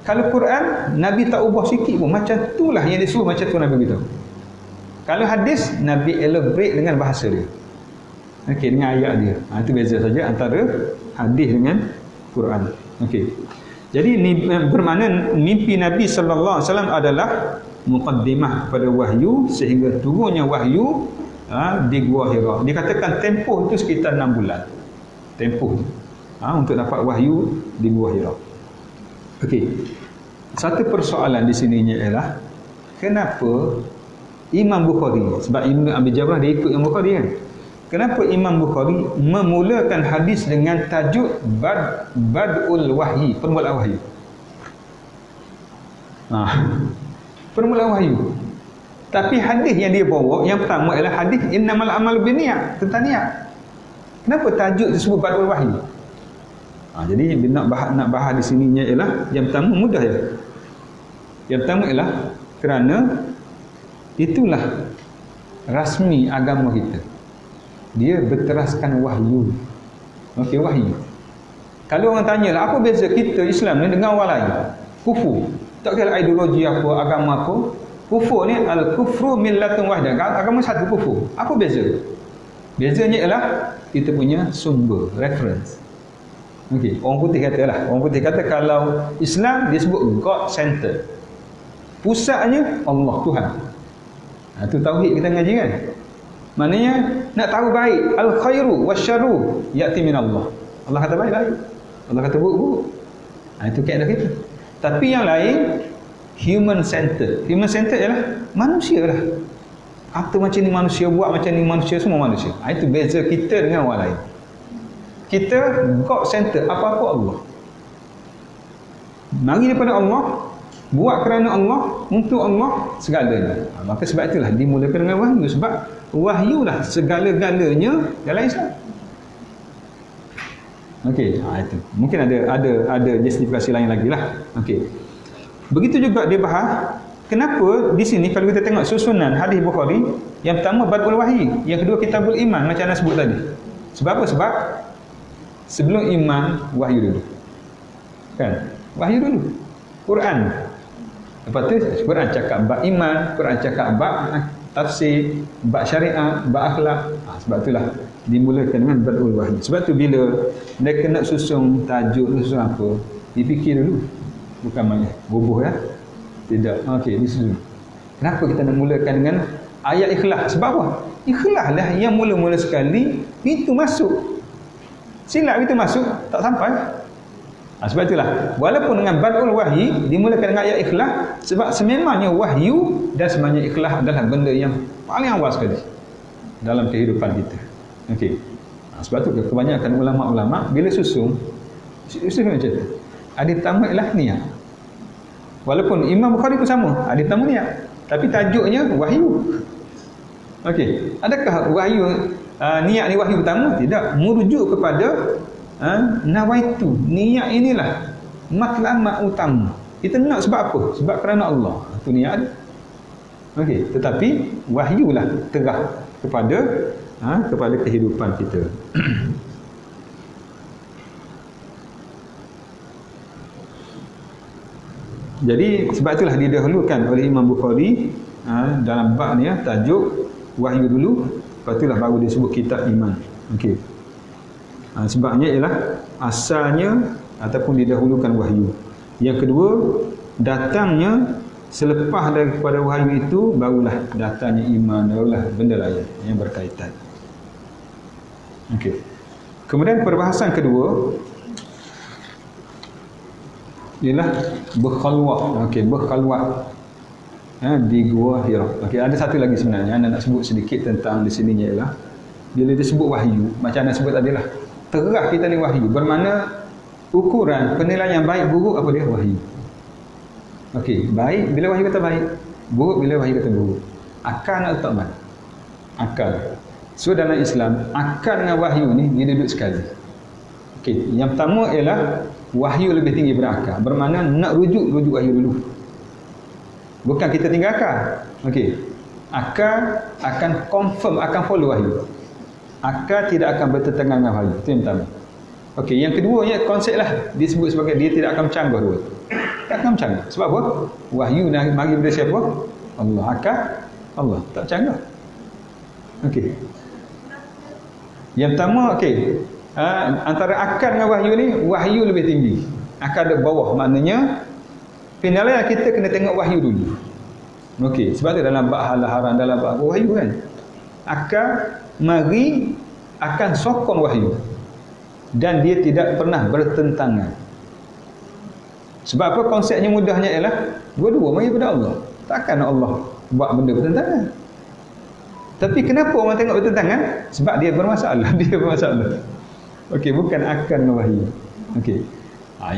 kalau Quran Nabi tak ubah sikit pun, macam itulah yang disuruh, macam tu Nabi beritahu. Kalau hadis Nabi elaborate dengan bahasa dia. Okey, dengan ayat dia. Itu beza saja antara hadis dengan Quran. Okey. Jadi bermakna mimpi Nabi sallallahu alaihi wasallam adalah muqaddimah pada wahyu, sehingga turunnya wahyu di Gua Hira. Dikatakan tempoh itu sekitar 6 bulan. Tempoh untuk dapat wahyu di Gua Hira. Okey. Satu persoalan di sininya ialah kenapa Imam Bukhari, sebab Ibnu Abi Jabrah dia ikut Imam Bukhari kan. Kenapa Imam Bukhari memulakan hadis dengan tajuk Bad'ul Wahyi, permulaan wahyu. Permulaan wahyu. Tapi hadis yang dia bawa yang pertama ialah hadis innamal a'malu binniyat, tentang niat. Kenapa tajuk disebut Bad'ul Wahyi? Jadi nak bahas di sininya ialah yang pertama mudah ya. Yang pertama ialah kerana itulah rasmi agama kita. Dia berteraskan wahyu. Okey, wahyu. Kalau orang tanya lah, apa beza kita Islam ni dengan orang lain? Kufur. Tak kira ideologi apa, agama apa. Kufur ni al-kufru millatun wahidah. Agama satu kufur. Apa beza? Bezanya ialah kita punya sumber, reference. Okey, orang putih kata lah. Orang putih kata kalau Islam dia sebut God center. Pusatnya Allah, Tuhan. Itu tauhid kita ngaji kan. Maknanya nak tahu baik, al-khairu wasyarru ya'ti min Allah. Allah kata baik. Allah kata buruk. Itu kaedah kita. Tapi yang lain human centered. Human centered ialah manusia lah. Apa macam ni manusia buat, macam ni manusia, semua manusia. Itu beza kita dengan orang lain. Kita God centered, apa-apa Allah. Mari daripada Allah, buat kerana Allah, untuk Allah, segalanya. Maka sebab itulah dimulakan dengan wahyu. Sebab wahyu lah segala-galanya dalam Islam. Okey, itu. Mungkin ada justifikasi lain lagi lah. Okey. Begitu juga dia bahas kenapa di sini kalau kita tengok susunan hadis Bukhari, yang pertama badul wahyi, yang kedua kitabul iman macam anda sebut tadi. Sebab apa? Sebab sebelum iman wahyu dulu. Kan? Wahyu dulu. Quran. Lepas tu Quran cakap bab iman, Quran cakap bab tafsir, bab syariat, bab akhlak. Sebab itulah dimulakan dengan badul wahyi. Sebab tu bila mereka nak susun tajuk, susun apa, dipikir dulu. Bukan main bubuh ya. Tidak. Okey, disusun. Kenapa kita nak mulakan dengan ayat ikhlas? Sebab apa? Ikhlas lah yang mula-mula sekali itu masuk. Silap itu masuk tak sampai. Sebab itulah walaupun dengan badul wahyi dimulakan dengan ayat ikhlas, sebab sememangnya wahyu dan sebenarnya ikhlas adalah benda yang paling awal sekali dalam kehidupan kita. Okey. Sebab tu kebanyakan ulama-ulama bila susun macam tu. Ada tamat ialah niat. Walaupun Imam Bukhari pun sama, ada tamat niat. Tapi tajuknya wahyu. Okey. Adakah wahyu niat ni wahyu pertama? Tidak. Merujuk kepada nawaitu. Niat inilah matlamat utama. Kita nak sebab apa? Sebab kerana Allah. Itu niat dia. Okey. Tetapi wahyulah terah kepada kehidupan kita. Jadi sebab itulah didahulukan oleh Imam Bukhari dalam bab ni tajuk wahyu dulu, lepas itulah baru disebut kitab iman. Okey. Sebabnya ialah asalnya ataupun didahulukan wahyu. Yang kedua, datangnya selepas daripada wahyu itu barulah datangnya iman, barulah benda lain yang berkaitan. Okey. Kemudian perbahasan kedua ialah berkhalwat. Okey, berkhalwat di Gua Hira. Okey, ada satu lagi sebenarnya anda nak sebut sedikit tentang di sininya ialah bila disebut wahyu, macam anda sebut tadi lah, terah kita ni wahyu. Bermakna ukuran penilaian baik buruk apa dia? Wahyu. Okey, baik bila wahyu kata baik, buruk bila wahyu kata buruk. Akal nak letak mana? Akal. So dalam Islam, akal dengan wahyu ni dia duduk sekali. Okey, yang pertama ialah wahyu lebih tinggi daripada akal. Bermakna nak rujuk wahyu dulu. Bukan kita tinggal akal. Okey. Akal akan confirm, akan follow wahyu. Akal tidak akan bertentangan dengan wahyu. Itu yang pertama. Okey, yang kedua ya konsep lah disebut sebagai dia tidak akan bercanggah dua. Tak akan bercanggah. Sebab apa? Wahyu nak mari daripada siapa? Allah. Akal Allah. Tak bercanggah. Okey. Yang pertama okey. Antara akal dengan wahyu ni, wahyu lebih tinggi. Akal ada bawah, maknanya penilaian kita kena tengok wahyu dulu. Okey, sebab tu dalam bab halal haram, dalam bab wahyu kan, akal mari akan sokong wahyu dan dia tidak pernah bertentangan. Sebab apa? Konsepnya mudahnya ialah dua-dua mari pada Allah. Takkan Allah buat benda bertentangan. Tapi kenapa orang tengok bertentangan? Sebab dia bermasalah. Dia bermasalah. Okey, bukan akal dengan wahyu. Okey.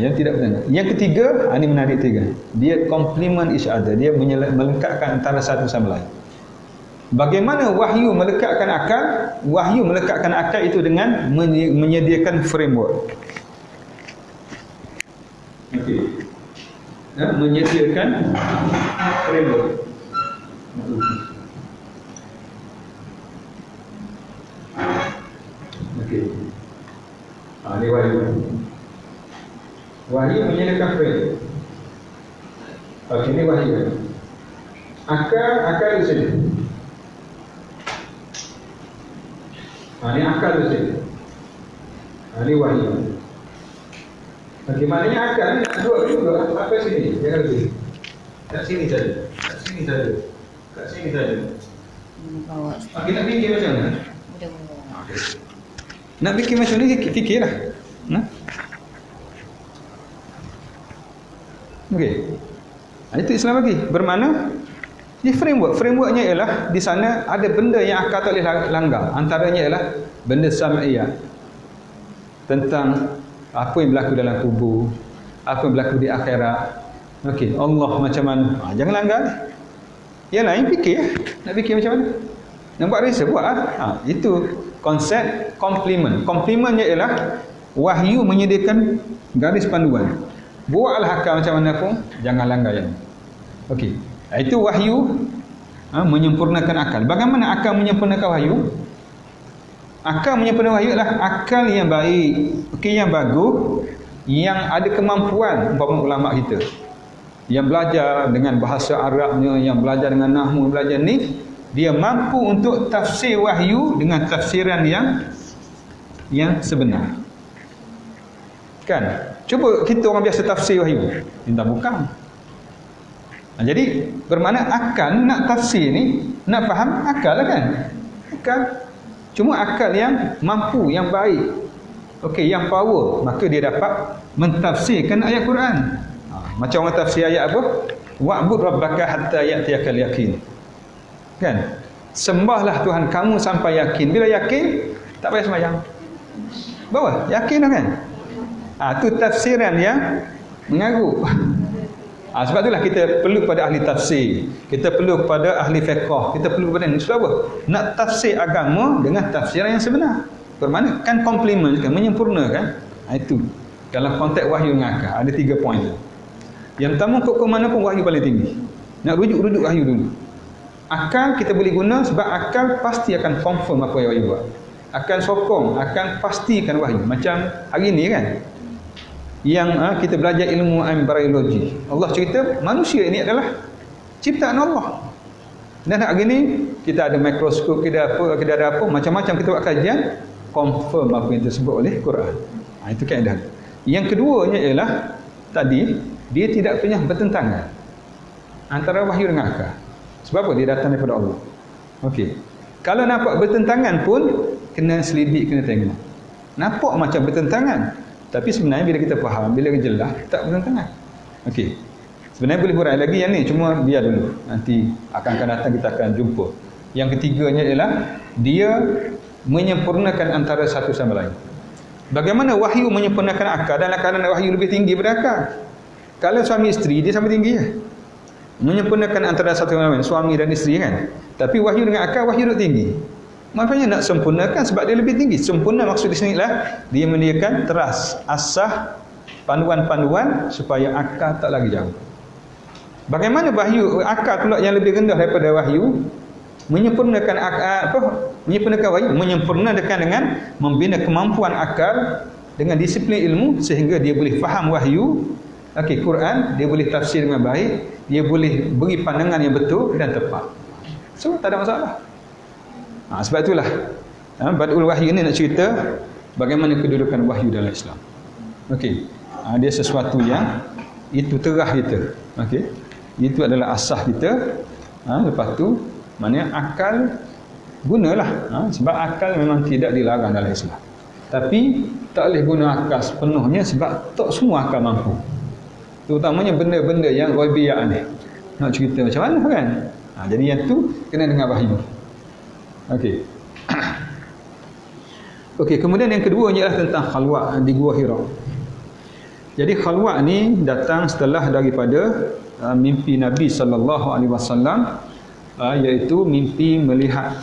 Yang tidak bertentangan. Yang ketiga, ini menarik tiga. Dia complement each other. Dia melengkapkan antara satu sama lain. Bagaimana wahyu melekatkan akal? Wahyu melekatkan akal itu dengan menyediakan framework. Okey. Menyediakan framework. Okey. Ini wahyu. Wahyu menyediakan frame. Okey, ini wahyu. Akal di sini. Ini akal di sini. Ini wahyu. Bagaimana akal ni nak dua juga apa sini? Jangan lebih. Kat sini saja. Kat sini saja. Kat sini saja. Kita fikir macam mana? Nak fikir macam ni, fikirlah. Okey. Itu Islam bagi. Bermakna di frameworknya ialah di sana ada benda yang akal tak boleh langgar. Antaranya ialah benda sam'iyah. Tentang apa yang berlaku dalam kubur, apa yang berlaku di akhirat. Okey, Allah macam mana? Jangan langgar. Yang lain fikir. Nak fikir macam mana? Nak buat research, buat itu konsep komplement. Komplementnya ialah wahyu menyediakan garis panduan. Buatlah akal macam mana pun, jangan langgar yang. Okey. Itu wahyu menyempurnakan akal. Bagaimana akal menyempurnakan wahyu? Akal menyempurnakan wahyu adalah akal yang baik, yang bagus, yang ada kemampuan umpama ulama kita. Yang belajar dengan bahasa Arabnya, yang belajar dengan nahwu, belajar ni, dia mampu untuk tafsir wahyu dengan tafsiran yang sebenar. Kan? Cuba kita orang biasa tafsir wahyu. Minta bukan. Jadi bermakna akal nak tafsir ni, nak faham akal lah kan? Akal. Cuma akal yang mampu, yang baik. Okey, yang power, maka dia dapat mentafsirkan ayat Quran. Macam orang tafsir ayat apa? Wa'bud rabbaka hatta ya'tiyakal yaqin. Kan? Sembahlah Tuhan kamu sampai yakin. Bila yakin, tak payah sembahyang. Bawa, yakin dah kan? Itu tafsiran yang mengagu. Sebab itulah kita perlu pada ahli tafsir, kita perlu kepada ahli fiqh, kita perlu kepada ni. Sebab apa? Nak tafsir agama dengan tafsiran yang sebenar. Bermakna kan komplement kan, menyempurnakan. Itu dalam konteks wahyu dengan akal ada 3 poin tu. Yang pertama, ke mana pun wahyu paling tinggi. Nak rujuk wahyu dulu. Akal kita boleh guna sebab akal pasti akan confirm apa yang wahyu buat. Akan sokong, akan pastikan wahyu. Macam hari ni kan, yang kita belajar ilmu embryologi. Allah cerita manusia ini adalah ciptaan Allah. Dan hari ni kita ada mikroskop, kita ada apa, macam-macam kita buat kajian, confirm apa yang disebut oleh Quran. Itu kaedah. Yang keduanya ialah tadi dia tidak punya bertentangan antara wahyu dengan akal. Sebab apa? Dia datang daripada Allah. Okey. Kalau nampak bertentangan pun kena selidik, kena tengok. Nampak macam bertentangan, tapi sebenarnya bila kita faham, bila kita jelas, tak bertentangan. Okey. Sebenarnya boleh huraikan lagi yang ni, cuma biar dulu. Nanti akan datang kita akan jumpa. Yang ketiganya ialah dia menyempurnakan antara satu sama lain. Bagaimana wahyu menyempurnakan akal dalam keadaan wahyu lebih tinggi daripada akal? Kalau suami isteri, dia sama tinggi ya. Menyempurnakan antara satu sama lain, suami dan isteri kan. Tapi wahyu dengan akal, wahyu lebih tinggi. Maknanya nak sempurnakan sebab dia lebih tinggi. Sempurna maksud di sini lah dia menyediakan teras, asas, panduan-panduan supaya akal tak lagi jauh. Bagaimana wahyu akal pula yang lebih rendah daripada wahyu? Menyempurnakan menyempurnakan wahyu, menyempurnakan dengan membina kemampuan akal dengan disiplin ilmu sehingga dia boleh faham wahyu. Okey, Quran dia boleh tafsir dengan baik, dia boleh beri pandangan yang betul dan tepat. So tak ada masalah. Sebab itulah Badul Wahyu ini nak cerita bagaimana kedudukan wahyu dalam Islam. Okey. Dia sesuatu yang itu terah kita. Okey. Itu adalah asas kita. Lepas tu maknanya akal gunalah. Sebab akal memang tidak dilarang dalam Islam. Tapi tak boleh guna akal sepenuhnya sebab tak semua akal mampu. Terutamanya benda-benda yang ghaibiyah ni. Nak cerita macam mana kan? Jadi yang tu kena dengan wahyu. Okey. Okey, kemudian yang kedua ialah tentang khalwat di Gua Hira. Jadi khalwat ni datang setelah daripada mimpi Nabi SAW, iaitu mimpi melihat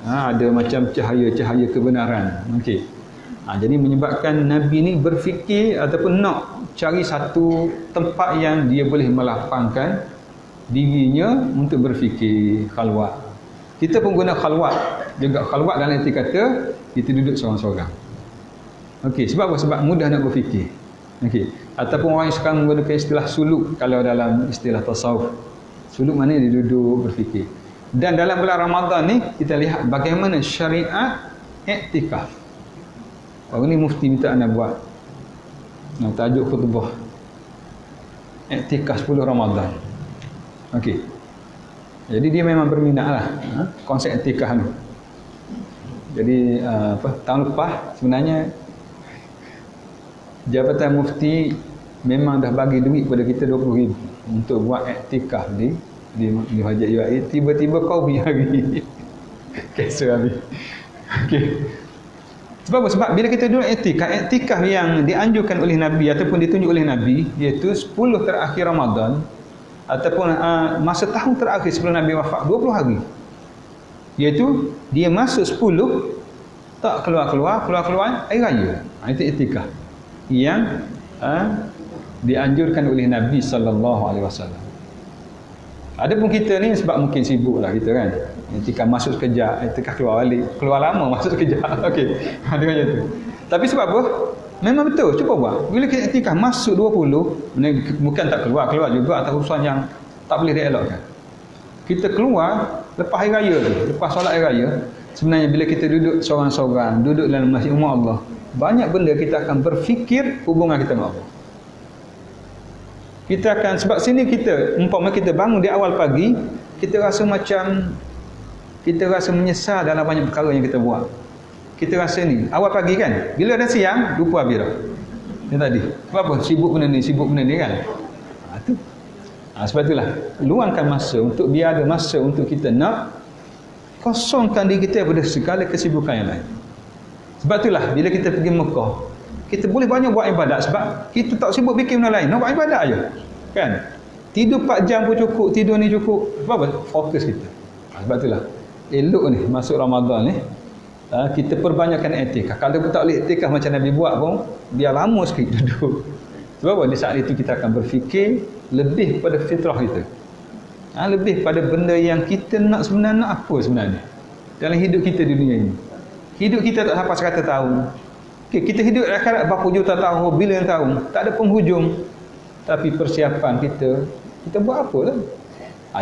ada macam cahaya-cahaya kebenaran. Okey. Jadi menyebabkan Nabi ni berfikir ataupun nak cari satu tempat yang dia boleh melapangkan dirinya untuk berfikir khalwat. Kita pun guna khalwat juga. Khalwat dalam arti kata kita duduk seorang-seorang. Okey, sebab apa? Sebab mudah nak berfikir. Okey. Ataupun orang yang sekarang menggunakan istilah suluk kalau dalam istilah tasawuf. Suluk mana dia duduk berfikir. Dan dalam bulan Ramadan ni kita lihat bagaimana syariat iktikaf. Orang ni mufti minta anda buat. Nah, tajuk khutbah. Iktikaf 10 Ramadan. Okey. Jadi dia memang berminatlah konsep iktikaf ni. Jadi tahun lepas sebenarnya Jabatan Mufti memang dah bagi duit kepada kita 20,000 untuk buat iktikaf di Masjid UAE. Tiba-tiba kau pergi hari. Cancel habis. Okey. Sebab apa? Sebab bila kita duduk iktikaf yang dianjurkan oleh Nabi ataupun ditunjuk oleh Nabi, iaitu 10 terakhir Ramadan ataupun masa tahun terakhir sebelum Nabi wafat 20 hari. Iaitu dia masuk 10 tak keluar air raya. Itu iktikaf yang dianjurkan oleh Nabi sallallahu alaihi wasallam. Adapun kita ni sebab mungkin sibuklah kita kan. Iktikaf masuk sekejap, iktikaf keluar balik, keluar lama masuk sekejap. Okey. Ada macam tu. Tapi sebab apa? Memang betul, cuba buat. Bila kita iktikaf masuk 20, bukan tak keluar juga atas urusan yang tak boleh dielakkan. Kita keluar lepas hari raya tu, lepas solat hari raya, sebenarnya bila kita duduk seorang-seorang, duduk dalam masjid rumah Allah, banyak benda kita akan berfikir hubungan kita dengan Allah. Kita akan, sebab sini kita, umpama kita bangun di awal pagi, kita rasa macam, kita rasa menyesal dalam banyak perkara yang kita buat. Kita rasa ni, awal pagi kan, bila ada siang, lupa habis dah. Yang tadi, sebab apa? Sibuk benda ni kan. Itu. Sebab itulah, luangkan masa untuk, biar ada masa untuk kita nak kosongkan diri kita daripada segala kesibukan yang lain. Sebab itulah, bila kita pergi Mekah, kita boleh banyak buat ibadat sebab kita tak sibuk fikir benda lain, nak buat ibadat aja. Kan? Tidur 4 jam pun cukup, tidur ni cukup. Sebab apa? Fokus kita. Sebab itulah, elok ni, masuk Ramadan ni, kita perbanyakkan iktikaf. Kalau tak boleh iktikaf macam Nabi buat pun, biar lama sikit duduk. Sebab apa? Di saat itu kita akan berfikir lebih pada fitrah kita. Lebih pada benda yang kita nak sebenarnya, nak apa sebenarnya dalam hidup kita di dunia ini. Hidup kita tak sampai 100 tahun. Okay, kita hidup akhirat berapa juta tahun, bilion tahun, tak ada penghujung. Tapi persiapan kita buat apa lah.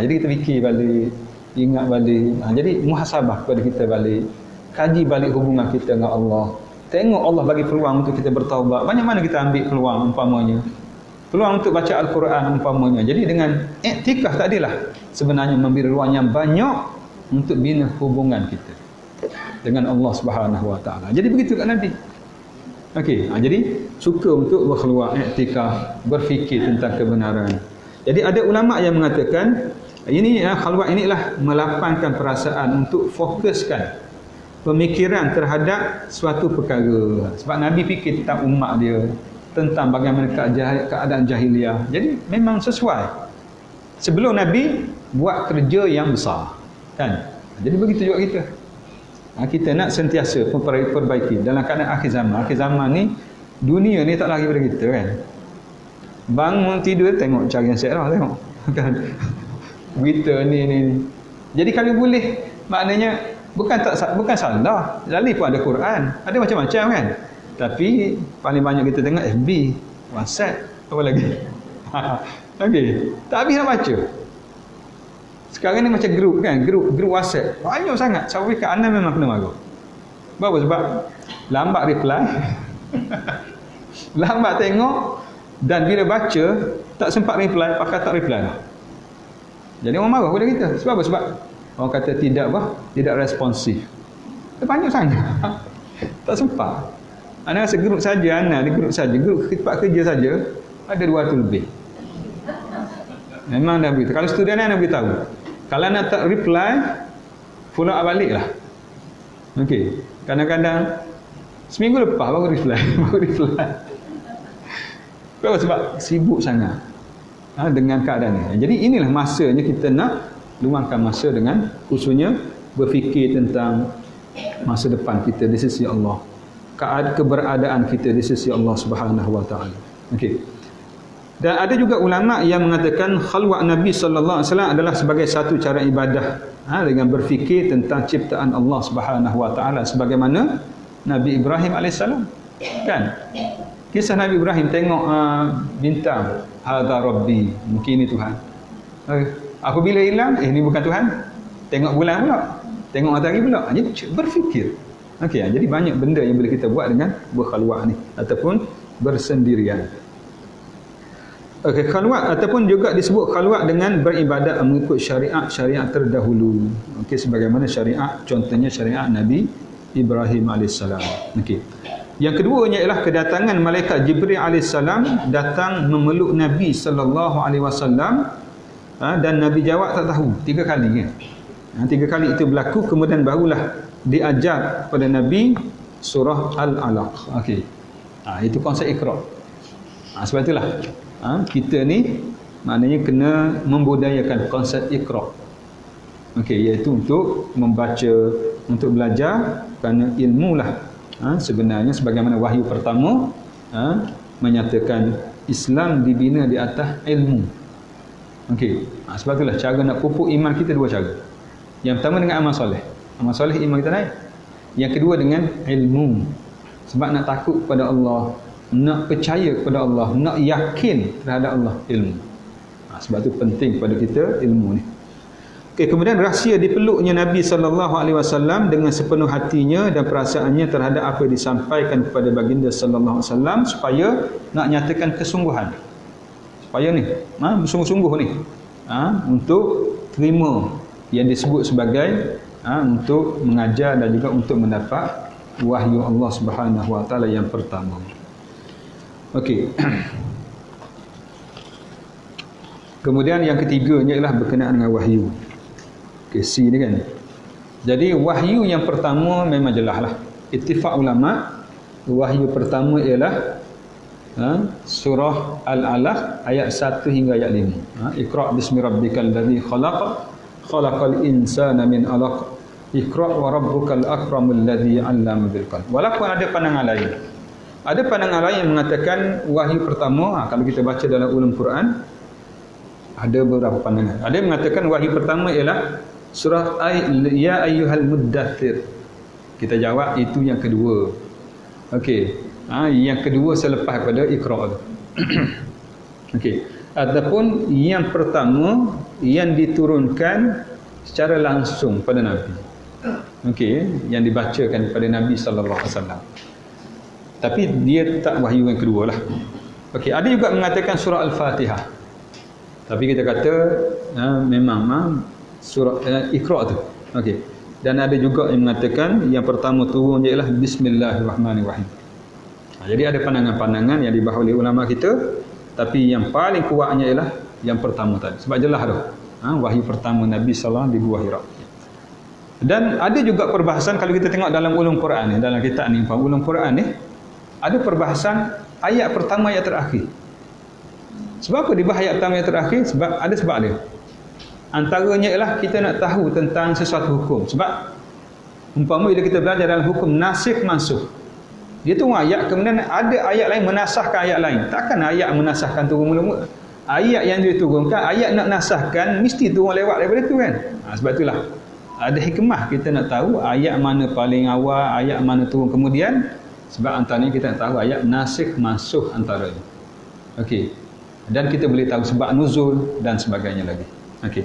Jadi kita fikir balik, ingat balik. Jadi muhasabah kepada kita balik, kaji balik hubungan kita dengan Allah. Tengok Allah bagi peluang untuk kita bertaubat. Banyak mana kita ambil peluang umpamanya. Peluang untuk baca Al-Quran umpamanya. Jadi dengan iktikaf tadilah sebenarnya memberi ruang yang banyak untuk bina hubungan kita dengan Allah Subhanahu Wa Taala. Jadi begitu kat Nabi. Okey, jadi suka untuk berkeluar iktikaf, berfikir tentang kebenaran. Jadi ada ulama yang mengatakan ini khalwat inilah melapangkan perasaan untuk fokuskan pemikiran terhadap suatu perkara. Sebab Nabi fikir tentang umat dia, tentang bagaimana keadaan jahiliah. Jadi memang sesuai. Sebelum Nabi buat kerja yang besar, kan? Jadi begitu juga kita. Kita nak sentiasa perbaiki dalam keadaan akhir zaman. Akhir zaman ni, dunia ni tak lagi pada kita kan. Bangun tidur tengok cari yang sihat lah, tengok. Kan? Berita ni. Jadi kalau boleh, maknanya bukan salah. Lali pun ada Quran, ada macam-macam kan. Tapi paling banyak kita tengok FB, WhatsApp, apa lagi? Okey, tak habis nak baca. Sekarang ni macam grup kan, grup WhatsApp. Banyak sangat. Sampai kat Ana memang kena marah. Sebab lambat reply. Lambat tengok dan bila baca tak sempat reply, pakai tak reply dah. Jadi orang marah pada kita. Sebab apa? Sebab orang kata tidak responsif. Banyak sangat. Tak sempat. Ana rasa grup saja, grup tempat kerja saja ada 200 lebih. Memang dah beritahu. Kalau student Ana beritahu. Kalau nak tak reply, follow up balik lah. Okey. Kadang-kadang seminggu lepas baru reply. Sebab sibuk sangat dengan keadaan ni. Jadi inilah masanya kita nak luangkan masa dengan khususnya berfikir tentang masa depan kita di sisi Allah. Keberadaan kita di sisi Allah Subhanahu Wa Taala. Okey. Dan ada juga ulama yang mengatakan khalwat Nabi sallallahu alaihi wasallam adalah sebagai satu cara ibadah dengan berfikir tentang ciptaan Allah Subhanahu Wa Taala sebagaimana Nabi Ibrahim alaihissalam kan. Kisah Nabi Ibrahim tengok bintang, hadza rabbi, mungkin ini Tuhan. Apabila hilang, ini bukan Tuhan. Tengok bulan pula, tengok matahari pula. Jadi berfikir. Okey, jadi banyak benda yang boleh kita buat dengan berkhalwat ni ataupun bersendirian. Okey, khalwat ataupun juga disebut khalwat dengan beribadat mengikut syariat terdahulu. Okey, sebagaimana syariat, contohnya syariat Nabi Ibrahim alaihissalam. Okey. Yang keduanya ialah kedatangan malaikat Jibril alaihissalam datang memeluk Nabi sallallahu alaihi wasallam, dan Nabi jawab tak tahu 3 kali kan. 3 kali itu berlaku, kemudian barulah diajar pada Nabi surah Al-Alaq. Okey. Itu konsep Iqra. Sebab itulah kita ni maknanya kena membudayakan konsep Iqra. Okey, iaitu untuk membaca, untuk belajar, kerana ilmu lah sebenarnya sebagaimana wahyu pertama menyatakan Islam dibina di atas ilmu. Okey, sebab itulah cara nak pupuk iman kita 2 cara. Yang pertama dengan amal soleh. Amal soleh iman kita naik. Yang kedua dengan ilmu. Sebab nak takut kepada Allah, nak percaya kepada Allah, nak yakin terhadap Allah, ilmu. Sebab itu penting kepada kita ilmu ni. Okey, kemudian rahsia dipeluknya Nabi SAW dengan sepenuh hatinya dan perasaannya terhadap apa yang disampaikan kepada baginda SAW, supaya nak nyatakan kesungguhan. Supaya ni bersungguh-sungguh ni untuk terima yang disebut sebagai untuk mengajar dan juga untuk mendapat wahyu Allah Subhanahu Wa Taala yang pertama. Okey. Kemudian yang ketiganya ialah berkenaan dengan wahyu. Okey, C ni kan. Jadi wahyu yang pertama memang jelaslah. Ittifaq ulama, wahyu pertama ialah surah Al-Alaq ayat 1 hingga ayat 5. Iqra bismi rabbikal ladzi khalaq, khalaqal insana min 'alaq. Iqra wa rabbukal akramul ladzi 'allama bil qalam. Walaupun ada pandangan lain. Ada pandangan lain yang mengatakan wahyu pertama, kalau kita baca dalam ulum Quran ada beberapa pandangan. Ada yang mengatakan wahyu pertama ialah surah ya ayyuhal muddathir. Kita jawab itu yang kedua. Okey. Yang kedua selepas pada Iqra tu. Okey. Adapun yang pertama yang diturunkan secara langsung pada Nabi. Okey, yang dibacakan kepada Nabi sallallahu alaihi wasallam. Tapi dia tak wahyu yang kedua lah. Okey, ada juga mengatakan surah Al-Fatihah. Tapi kita kata memang surah Iqra tu. Okey. Dan ada juga yang mengatakan yang pertama turun ialah Bismillahirrahmanirrahim. Jadi ada pandangan-pandangan yang dibahas oleh ulama kita, tapi yang paling kuatnya ialah yang pertama tadi. Sebab jelas tu. Wahyu pertama Nabi sallallahu di Gua Hira. Dan ada juga perbahasan kalau kita tengok dalam ulum Quran ni, dalam kitab ni, ulum Quran ni ada perbahasan ayat pertama ayat terakhir. Sebab apa dibahas ayat pertama ayat terakhir? Sebab ada sebab dia. Antaranya ialah kita nak tahu tentang sesuatu hukum. Sebab umpama bila kita belajar dalam hukum nasikh mansukh, dia turun ayat, kemudian ada ayat lain menasahkan ayat lain. Takkan ayat menasahkan turun mula-mula. Ayat yang diturunkan, ayat nak nasahkan mesti turun lewat daripada tu kan. Sebab itulah ada hikmah kita nak tahu ayat mana paling awal, ayat mana turun kemudian. Sebab antaranya kita nak tahu ayat nasikh mansukh antaranya. Okey. Dan kita boleh tahu sebab nuzul dan sebagainya lagi. Okey.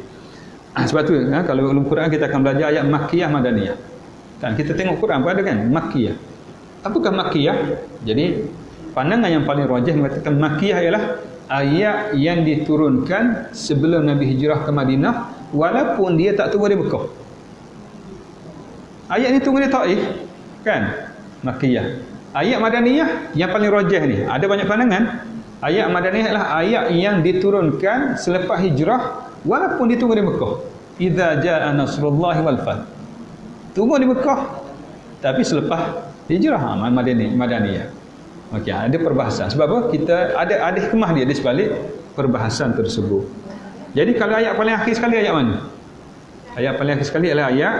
Sebab tu kalau ulum Quran kita akan belajar ayat makkiyah madaniyah. Kan kita tengok Quran pun ada kan makkiyah. Apakah makkiyah? Jadi pandangan yang paling rajih mengatakan makkiyah ialah ayat yang diturunkan sebelum Nabi hijrah ke Madinah walaupun dia tak turun di Mekah. Ayat ni turun di Taif kan? Makkiyah. Ayat madaniyah yang paling rajih ni, ada banyak pandangan. Ayat madaniyah adalah ayat yang diturunkan selepas hijrah walaupun dia turun di Mekah. Idza jaa nasrullahi wal fath. Turun di Mekah tapi selepas hijrah madaniyah. Okey, ada perbahasan. Sebab apa? Kita ada hikmah dia di sebalik perbahasan tersebut. Jadi kalau ayat paling akhir sekali ayat mana? Ayat paling akhir sekali adalah ayat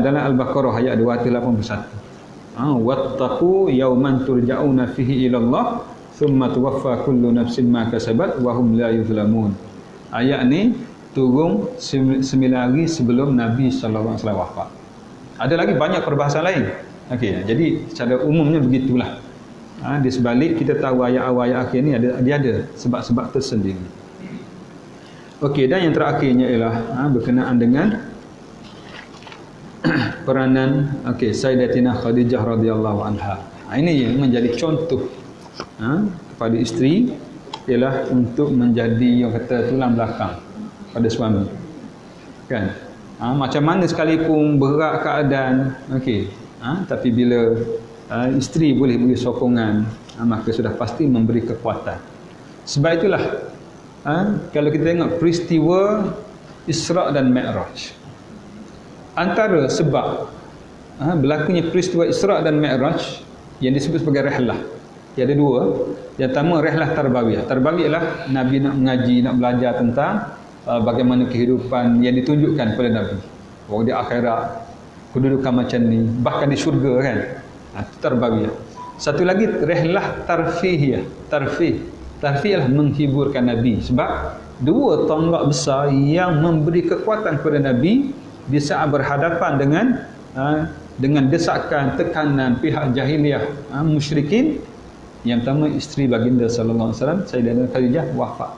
dalam Al-Baqarah ayat 281. Wattaqu yawman turja'una fihi ila Allah thumma tuwaffa kullu nafsin ma kasabat wa hum la yuzlamun. Ayat ni turun 9 hari sebelum Nabi sallallahu alaihi wasallam wafat. Ada lagi banyak perbahasan lain. Okey, jadi secara umumnya begitulah. Di sebalik kita tahu ayat-ayat akhir ni dia ada sebab-sebab tersendiri. Okey, dan yang terakhirnya ialah berkenaan dengan peranan Sayyidatina Khadijah radhiyallahu anha. Ini yang menjadi contoh kepada isteri, ialah untuk menjadi yang kata tulang belakang pada suami. Kan? Macam mana sekalipun berat keadaan, tapi bila isteri boleh beri sokongan, maka sudah pasti memberi kekuatan. Sebab itulah kalau kita tengok peristiwa Isra' dan Mi'raj, antara sebab berlakunya peristiwa Isra' dan Mi'raj yang disebut sebagai rihlah, dia ada dua. Yang pertama rihlah tarbawiyah. Tarbawiyah ialah Nabi nak mengaji, nak belajar tentang bagaimana kehidupan yang ditunjukkan kepada Nabi. Di akhirat kedudukan macam ni, bahkan di syurga kan. Itu tarbawiyah. Satu lagi rihlah tarfihiyah. Tarfih ialah menghiburkan Nabi. Sebab dua tonggak besar yang memberi kekuatan kepada Nabi di saat berhadapan dengan desakan, tekanan pihak jahiliyah musyrikin. Yang pertama, isteri baginda sallallahu alaihi wasallam Sayyidatina Khadijah wafat.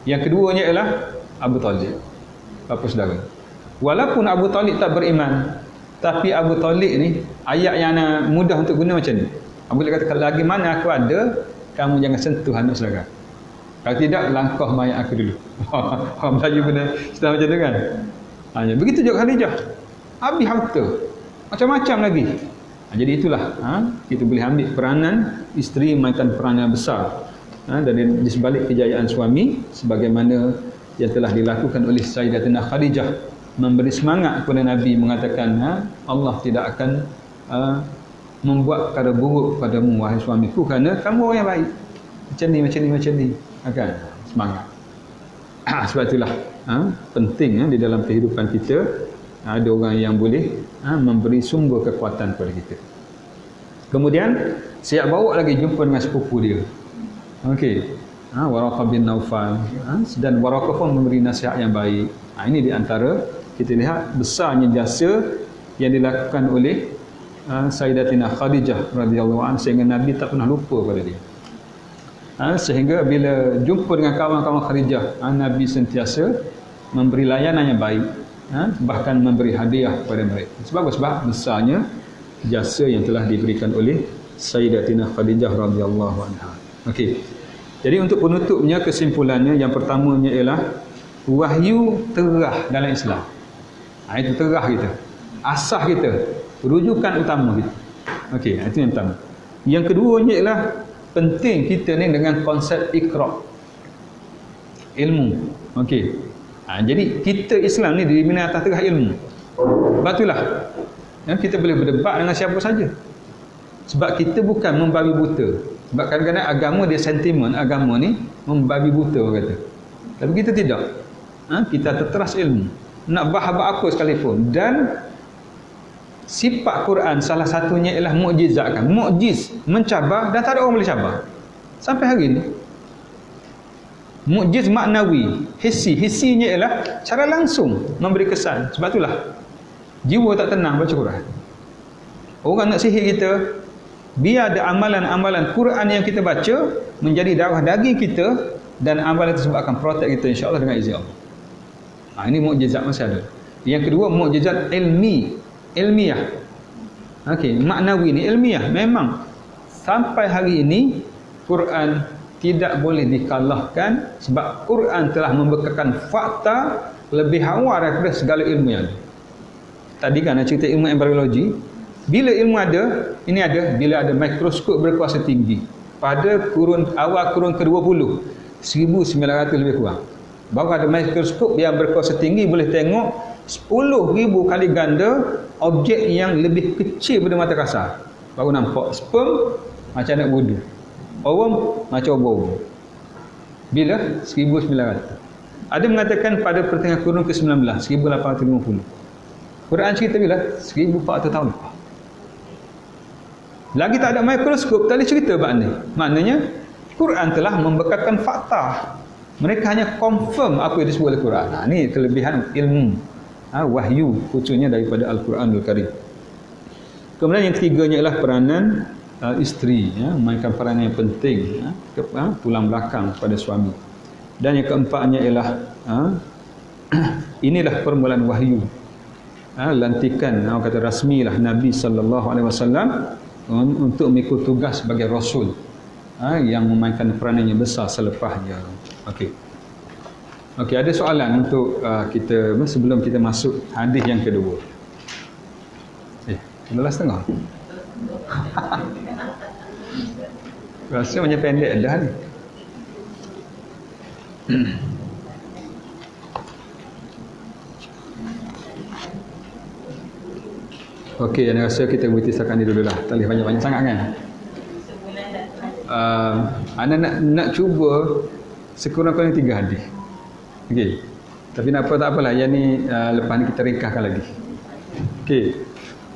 Yang keduanya ialah Abu Talib, bapa saudara. Walaupun Abu Talib tak beriman, tapi Abu Talib ni ayat yang mudah untuk guna macam ni. Abu Talib kata, kalau lagi mana aku ada, kamu jangan sentuh anak saudara. Kalau tidak, langkah mayat aku dulu. Orang Melayu guna istilah macam tu kan. Begitu juga Khadijah, habis harta, macam-macam lagi. Jadi itulah kita boleh ambil peranan isteri mainkan peranan besar dan di sebalik kejayaan suami, sebagaimana yang telah dilakukan oleh Sayyidatina Khadijah, memberi semangat kepada Nabi, mengatakan Allah tidak akan membuat perkara buruk padamu wahai suamiku, kerana kamu orang yang baik, macam ni akan semangat. Sebab itulah penting di dalam kehidupan kita ada orang yang boleh memberi sumber kekuatan kepada kita. Kemudian siap bawa lagi jumpa dengan sepupu dia. Waraqah bin Naufal, dan Waraqah pun memberi nasihat yang baik. Ini di antara kita lihat besarnya jasa yang dilakukan oleh Sayyidatina Khadijah radhiyallahu anha, sehingga Nabi tak pernah lupa pada dia. Sehingga bila jumpa dengan kawan-kawan Khadijah, Nabi sentiasa memberi layanan yang baik, bahkan memberi hadiah kepada mereka. Sebab besarnya jasa yang telah diberikan oleh Sayyidatina Khadijah radhiyallahu anha. Jadi untuk penutupnya, kesimpulannya yang pertamanya ialah wahyu terah dalam Islam. Itu terah kita, asas kita, rujukan utama kita. Itu yang pertama. Yang keduanya ialah penting kita ni dengan konsep Iqra', ilmu. Jadi kita Islam ni dibina atas terah ilmu. Sebab itulah kita boleh berdebat dengan siapa saja, sebab kita bukan membabi buta. Sebab kadang-kadang agama dia sentimen, agama ni membabi buta orang kata. Tapi kita tidak. Kita terteras ilmu, nak bahas apa sekalipun. Dan sifat Quran salah satunya ialah mukjizat kan. Mukjiz, mencabar, dan tak ada orang boleh cabar sampai hari ini. Mukjiz maknawi, hisinya ialah cara langsung memberi kesan. Sebab itulah jiwa tak tenang baca Quran. Orang nak sihir kita, biar ada amalan-amalan Quran yang kita baca menjadi darah daging kita, dan amalan tersebut akan protect kita insya-Allah dengan izin Allah. Ini mukjizat masih ada. Yang kedua, mukjizat ilmiah. Maknawi ni ilmiah. Memang sampai hari ini Quran tidak boleh dikalahkan, sebab Quran telah membekalkan fakta lebih awal daripada segala ilmu yang ada. Tadi kan cerita ilmu embryologi. Bila ilmu ada, bila ada mikroskop berkuasa tinggi pada awal kurun ke-20, 1900 lebih kurang, baru ada mikroskop yang berkuasa tinggi boleh tengok 10,000 kali ganda objek yang lebih kecil pada mata kasar. Baru nampak sperm macam anak budu, orang macam obor. Bila? 1900. Ada mengatakan pada pertengahan kurun ke-19, 1850. Quran cerita bila? 1400 tahun lepas. Lagi tak ada mikroskop, tak boleh cerita maknanya Quran telah membekalkan fakta. Mereka hanya confirm apa yang disebut oleh Quran. Ini kelebihan ilmu, wahyu khususnya daripada Al-Quranul Karim. Kemudian yang ketiganya ialah peranan isteri, ya, memainkan peranan yang penting, ya, tulang belakang pada suami. Dan yang keempatnya ialah inilah permulaan wahyu, lantikan orang kata rasmilah Nabi sallallahu alaihi wasallam untuk mengikut tugas sebagai rasul, yang memainkan peranan yang besar selepasnya. Okey, ada soalan untuk kita sebelum kita masuk hadis yang kedua. 12.30. Rasa macam pendek dah ni. Okey, saya rasa kita berhenti setakat ni dululah. Tak boleh banyak-banyak sangat kan? Anda nak cuba sekurang-kurangnya 3 hadis. Okey. Tapi nak apa tak apalah, yang ni lepas ni kita ringkaskan lagi. Okey.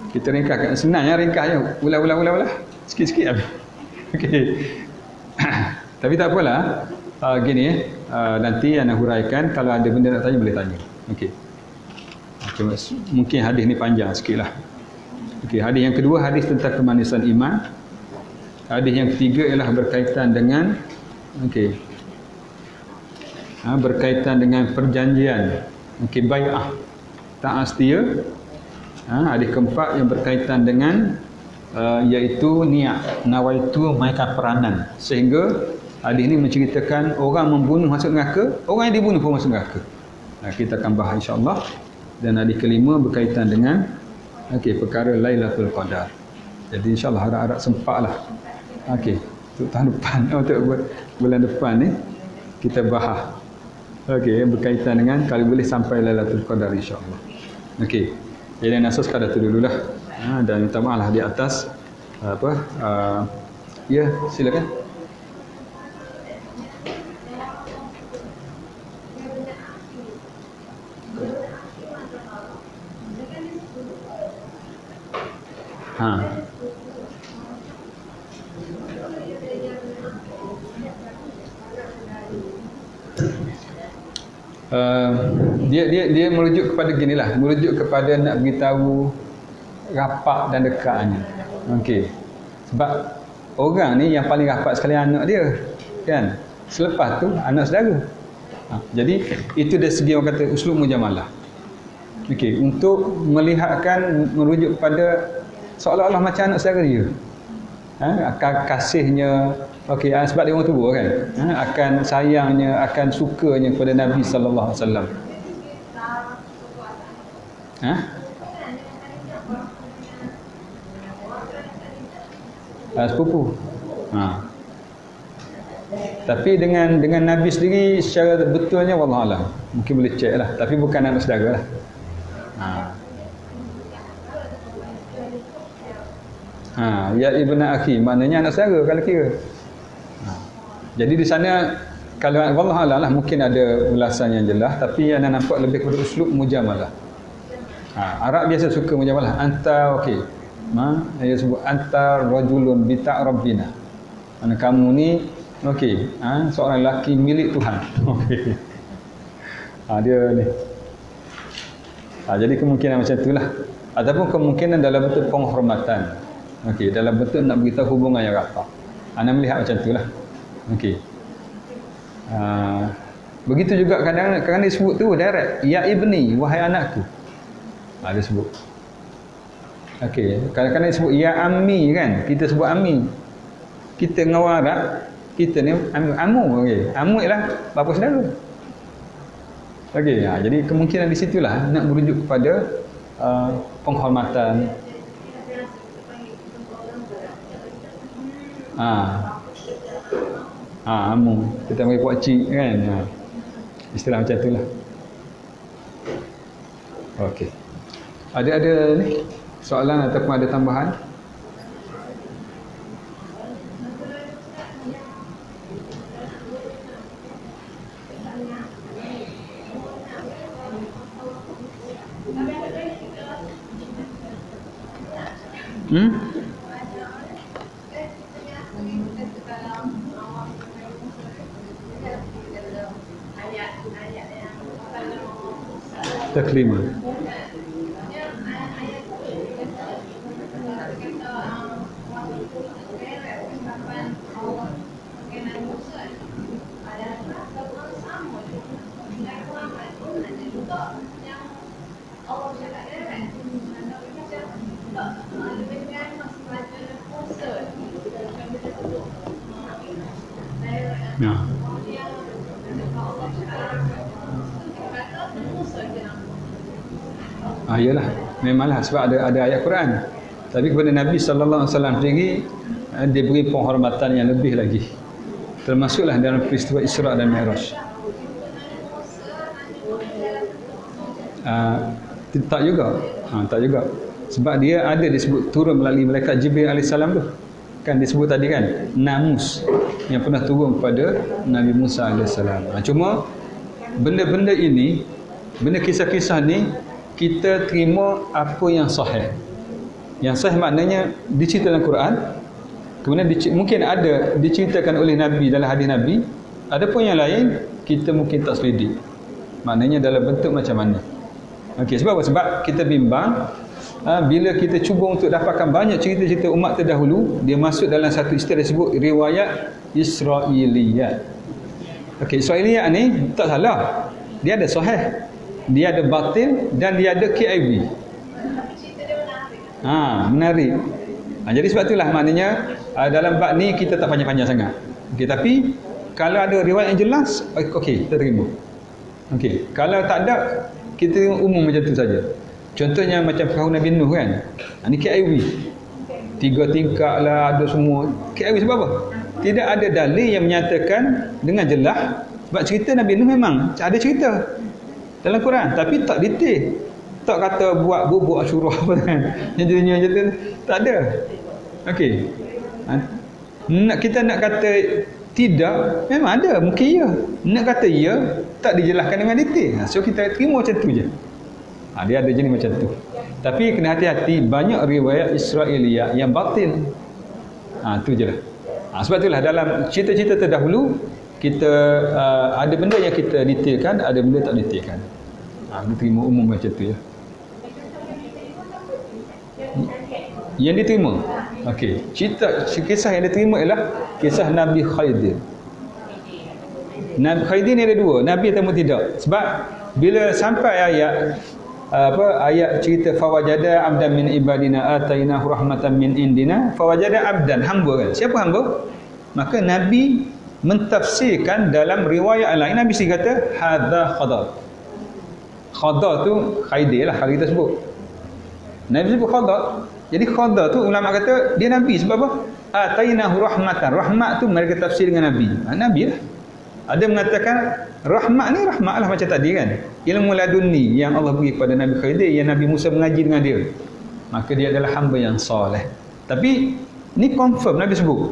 Kita ringkaskan, senang ya ringkasnya. Ulah. Sikit-sikit habis. Okey. Tapi tak apalah. Gini nanti anda huraikan, kalau ada benda nak tanya boleh tanya. Okey. Mungkin hadis ni panjang sikitlah. Okey, hadis yang kedua hadis tentang kemanisan iman. Hadis yang ketiga ialah berkaitan dengan berkaitan dengan perjanjian, bai'ah, taat setia. Hadis keempat yang berkaitan dengan iaitu niat, nawaitu mainkan peranan, sehingga hadis ini menceritakan orang membunuh masuk neraka, orang yang dibunuh pun masuk neraka. Kita akan bahas insya-Allah. Dan hadis kelima berkaitan dengan perkara Lailatul Qadar. Jadi insya-Allah harap-harap sempatlah. Untuk tahun depan, untuk bulan depan ni kita bahas berkaitan dengan kalau boleh sampai Lailatul Qadar insya-Allah. Jadi nasa sekadar tu dululah. Dan minta maaflah di atas ya, silakan. Dia merujuk kepada ginilah, merujuk kepada nak beritahu rapat dan dekatnya. Sebab orang ni yang paling rapat sekali anak dia, kan? Selepas tu anak saudara. Jadi itu dari segi orang kata uslub mujamalah. Untuk melihatkan, merujuk kepada seolah-olah macam anak saudara dia. Akan kasihnya, sebab dia orang tua kan, akan sayangnya, akan sukanya kepada Nabi sallallahu alaihi wasallam. Sepupu. Tapi dengan Nabi sendiri secara betulnya wallahualam, mungkin boleh cek lah, tapi bukan anak saudara lah. Ya ibnu akhi, maknanya anak saudara kalau kira. Jadi di sana kalau wallahualam lah, mungkin ada ulasan yang jelas, tapi anda nampak lebih kepada uslub mujamalah. Arab biasa suka mujamalah. Anta dia sebut anta rajulun bi ta'rabbina. Kamu ni seorang lelaki milik Tuhan. Dia ni. Jadi kemungkinan macam itulah. Ataupun kemungkinan dalam bentuk penghormatan. Dalam bentuk nak beritahu hubungan yang rapat. Anda melihat macam itulah. Begitu juga kadang-kadang dia sebut tu direct, ya ibni, wahai anakku. Dia sebut. Kadang-kadang dia sebut ya ammi kan. Kita sebut ammi. Kita dengan orang Arab, kita ni amu. Amu ialah bapa saudara. Jadi kemungkinan di situlah nak merujuk kepada penghormatan. Amu. Kita panggil pak cik kan. Istilah macam itulah. Ada ni soalan ataupun ada tambahan? Taklima. Yalah, memanglah sebab ada ayat Quran. Tapi kepada Nabi sallallahu alaihi wasallam sendiri dia beri penghormatan yang lebih lagi. Termasuklah dalam peristiwa Isra dan Mi'raj. Tak juga. Tak juga. Sebab dia ada disebut turun melalui malaikat Jibril alaihissalam tu. Kan disebut tadi kan, namus yang pernah turun kepada Nabi Musa alaihissalam. Cuma benda-benda ini, benda kisah-kisah ni kita terima apa yang sahih. Yang sahih maknanya diceritakan dalam Quran. Kemudian mungkin ada diceritakan oleh Nabi dalam hadis Nabi. Adapun yang lain kita mungkin tak selidik. Maknanya dalam bentuk macam mana. Okey, sebab apa? Sebab kita bimbang bila kita cuba untuk dapatkan banyak cerita-cerita umat terdahulu, dia masuk dalam satu istilah disebut riwayat Israiliyat. Okey, Israiliyat ni tak salah. Dia ada sahih, dia ada batil dan dia ada KIV. Menarik. Jadi sebab itulah maknanya dalam bab ni kita tak panjang-panjang sangat. Okey, tapi kalau ada riwayat yang jelas, okey, kita terima. Okey, kalau tak ada, kita umum macam tu saja. Contohnya macam perahu Nabi Nuh kan. Ni KIV. 3 tingkap lah, ada semua. KIV sebab apa? Tidak ada dalil yang menyatakan dengan jelas. Sebab cerita Nabi Nuh memang ada cerita dalam Quran, tapi tak detail. Tak kata buat bubuk Asyura apa kan. Yang jenisnya macam tu tak ada. Okey. Kita nak kata tidak, memang ada, mungkin ya. Nak kata ya, tak dijelaskan dengan detail. So kita terima macam tu je. Dia ada jenis macam tu. Tapi kena hati-hati, banyak riwayat Israiliyat yang batil. Tu je lah. Sebab itulah dalam cerita-cerita terdahulu kita ada benda yang kita detailkan, ada benda tak detailkan. Kita terima umum macam tu ya. Yang diterima. Okey, kisah yang diterima ialah kisah Nabi Khidir. Nabi Khidir ni ada dua, Nabi atau tidak. Sebab bila sampai ayat cerita fawajada abdan min ibadina atainahu rahmatan min indina, fawajada abdan, hamba kan. Siapa hamba? Maka Nabi mentafsirkan dalam riwayat lain, Nabi sendiri kata hadza Khadar. Khadar tu Khidir lah hari tersebut. Nabi sebut Khadar. Jadi Khadar tu ulama kata dia Nabi sebab apa? Atainahu rahmatan. Rahmat tu mereka tafsir dengan Nabi. Nabi lah. Ada mengatakan rahmat ni rahmat lah macam tadi kan. Ilmu laduni yang Allah beri kepada Nabi Khidir, yang Nabi Musa mengaji dengan dia. Maka dia adalah hamba yang soleh. Tapi ni confirm Nabi sebut.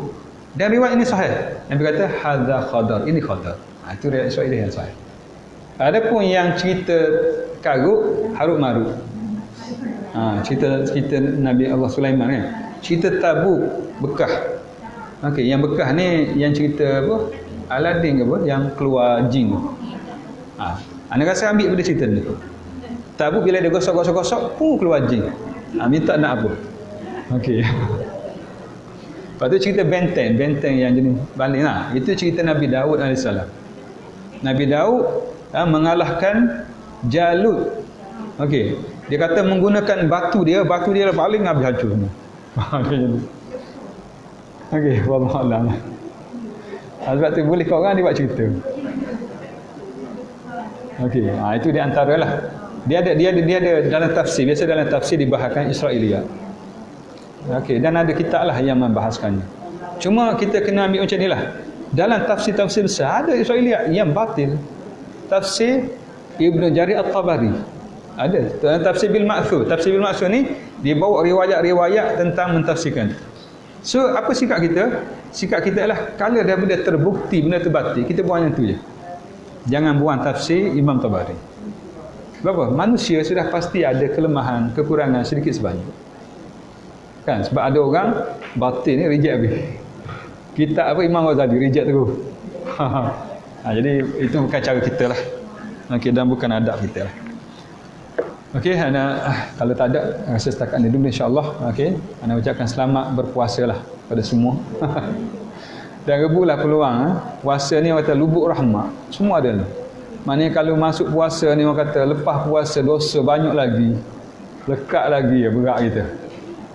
Dan riwayat ini sahih. Nabi kata hadza Khadar. Ini Khadar. Itu riwayat Israel yang sahih. Adapun yang cerita karut, harut marut. Cerita Nabi Allah Sulaiman kan. Cerita Tabuk Bekah. Okey, yang Bekah ni yang cerita apa? Aladin ke apa yang keluar jin tu. Anda rasa ambil pada cerita ni. Tabuk bila dia gosok pun keluar jin. Minta nak apa? Okey. Lepas tu cerita benteng yang jenis balik lah. Itu cerita Nabi Daud AS. Nabi Daud mengalahkan Jalut. Okey. Dia kata menggunakan batu dia paling habis hancur semua. Okey, wallahualam. Sebab tu boleh kau orang dia buat cerita. Okey, itu di antaralah. Dia ada dalam tafsir, biasa dalam tafsir dibahaskan Israiliyat. Okey, dan ada kitab lah yang membahaskannya. Cuma kita kena ambil macam inilah. Dalam tafsir-tafsir besar ada Israiliyat yang batil. Tafsir Ibn Jarir At-Tabari. Ada. Dalam tafsir Bil Ma'thur. Tafsir Bil Ma'thur ni dia bawa riwayat-riwayat tentang mentafsirkan. So, apa sikap kita? Sikap kita adalah kalau dah benda terbukti, benda terbatil, kita buang yang tu je. Jangan buang tafsir Imam Tabari. Sebab apa? Manusia sudah pasti ada kelemahan, kekurangan sedikit sebanyak. Kan? Sebab ada orang batil ni reject habis. Kita Imam Ghazali reject terus. Jadi itu bukan cara kita lah. Okey, dan bukan adab kita lah. Okey, kalau tak ada, rasa setakat ni dulu insya-Allah. Okey, ana ucapkan selamat berpuasa lah pada semua. Dan rebulah peluang. Puasa ni orang kata lubuk rahmat. Semua ada lah. Maknanya kalau masuk puasa ni orang kata lepas puasa dosa banyak lagi. Lekat lagi berat kita.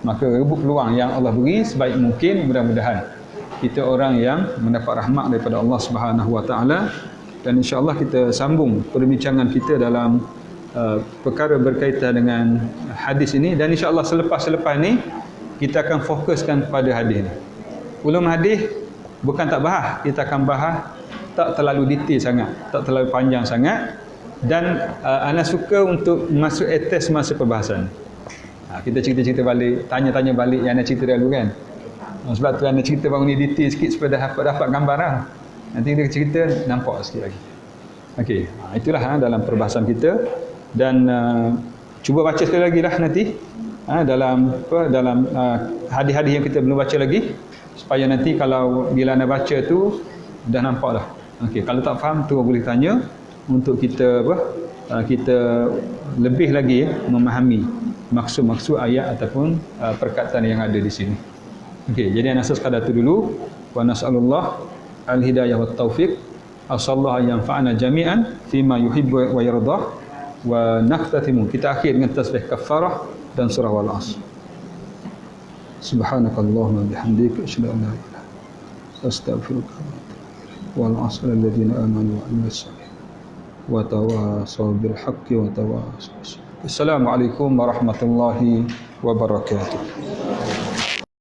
Maka rebut peluang yang Allah beri sebaik mungkin, mudah-mudahan kita orang yang mendapat rahmat daripada Allah Subhanahu Wa Taala dan insya-Allah kita sambung perbincangan kita dalam perkara berkaitan dengan hadis ini, dan insya-Allah selepas ni kita akan fokuskan pada hadis ni. Ulum hadis bukan tak bahas, kita akan bahas tak terlalu detail sangat, tak terlalu panjang sangat, dan ana suka untuk masuk atas masa perbahasan. Kita cerita-cerita balik, tanya-tanya balik yang ana cerita dulu kan. Sebab tu ana cerita baru ni detail sikit supaya dapat gambar lah. Nanti kita cerita nampak sikit lagi. Okey, itulah dalam perbahasan kita, dan cuba baca sekali lagi lah nanti dalam hadis-hadis yang kita belum baca lagi, supaya nanti kalau bila anda baca tu dah nampak dah. Okey, kalau tak faham tu boleh tanya untuk kita kita lebih lagi memahami maksud-maksud ayat ataupun perkataan yang ada di sini. Okey, jadi ana sekadar tu dulu. Wa nas'alullah al-hidayah wat taufiq. Asallahu yanfa'ana jami'an fima yuhibbu wa yardah. Wa naftatimu. Kita akhir dengan tasbih kafarah dan surah wal 'asr. Subhanakallahumma bihamdika asyhadu an la ilaha illa anta astaghfiruka wal 'asr alladziina aamanu wa 'amilus shalihaat wa tawassaw bil haqqi wa tawassaw bis sabr. Assalamualaikum warahmatullahi wabarakatuh.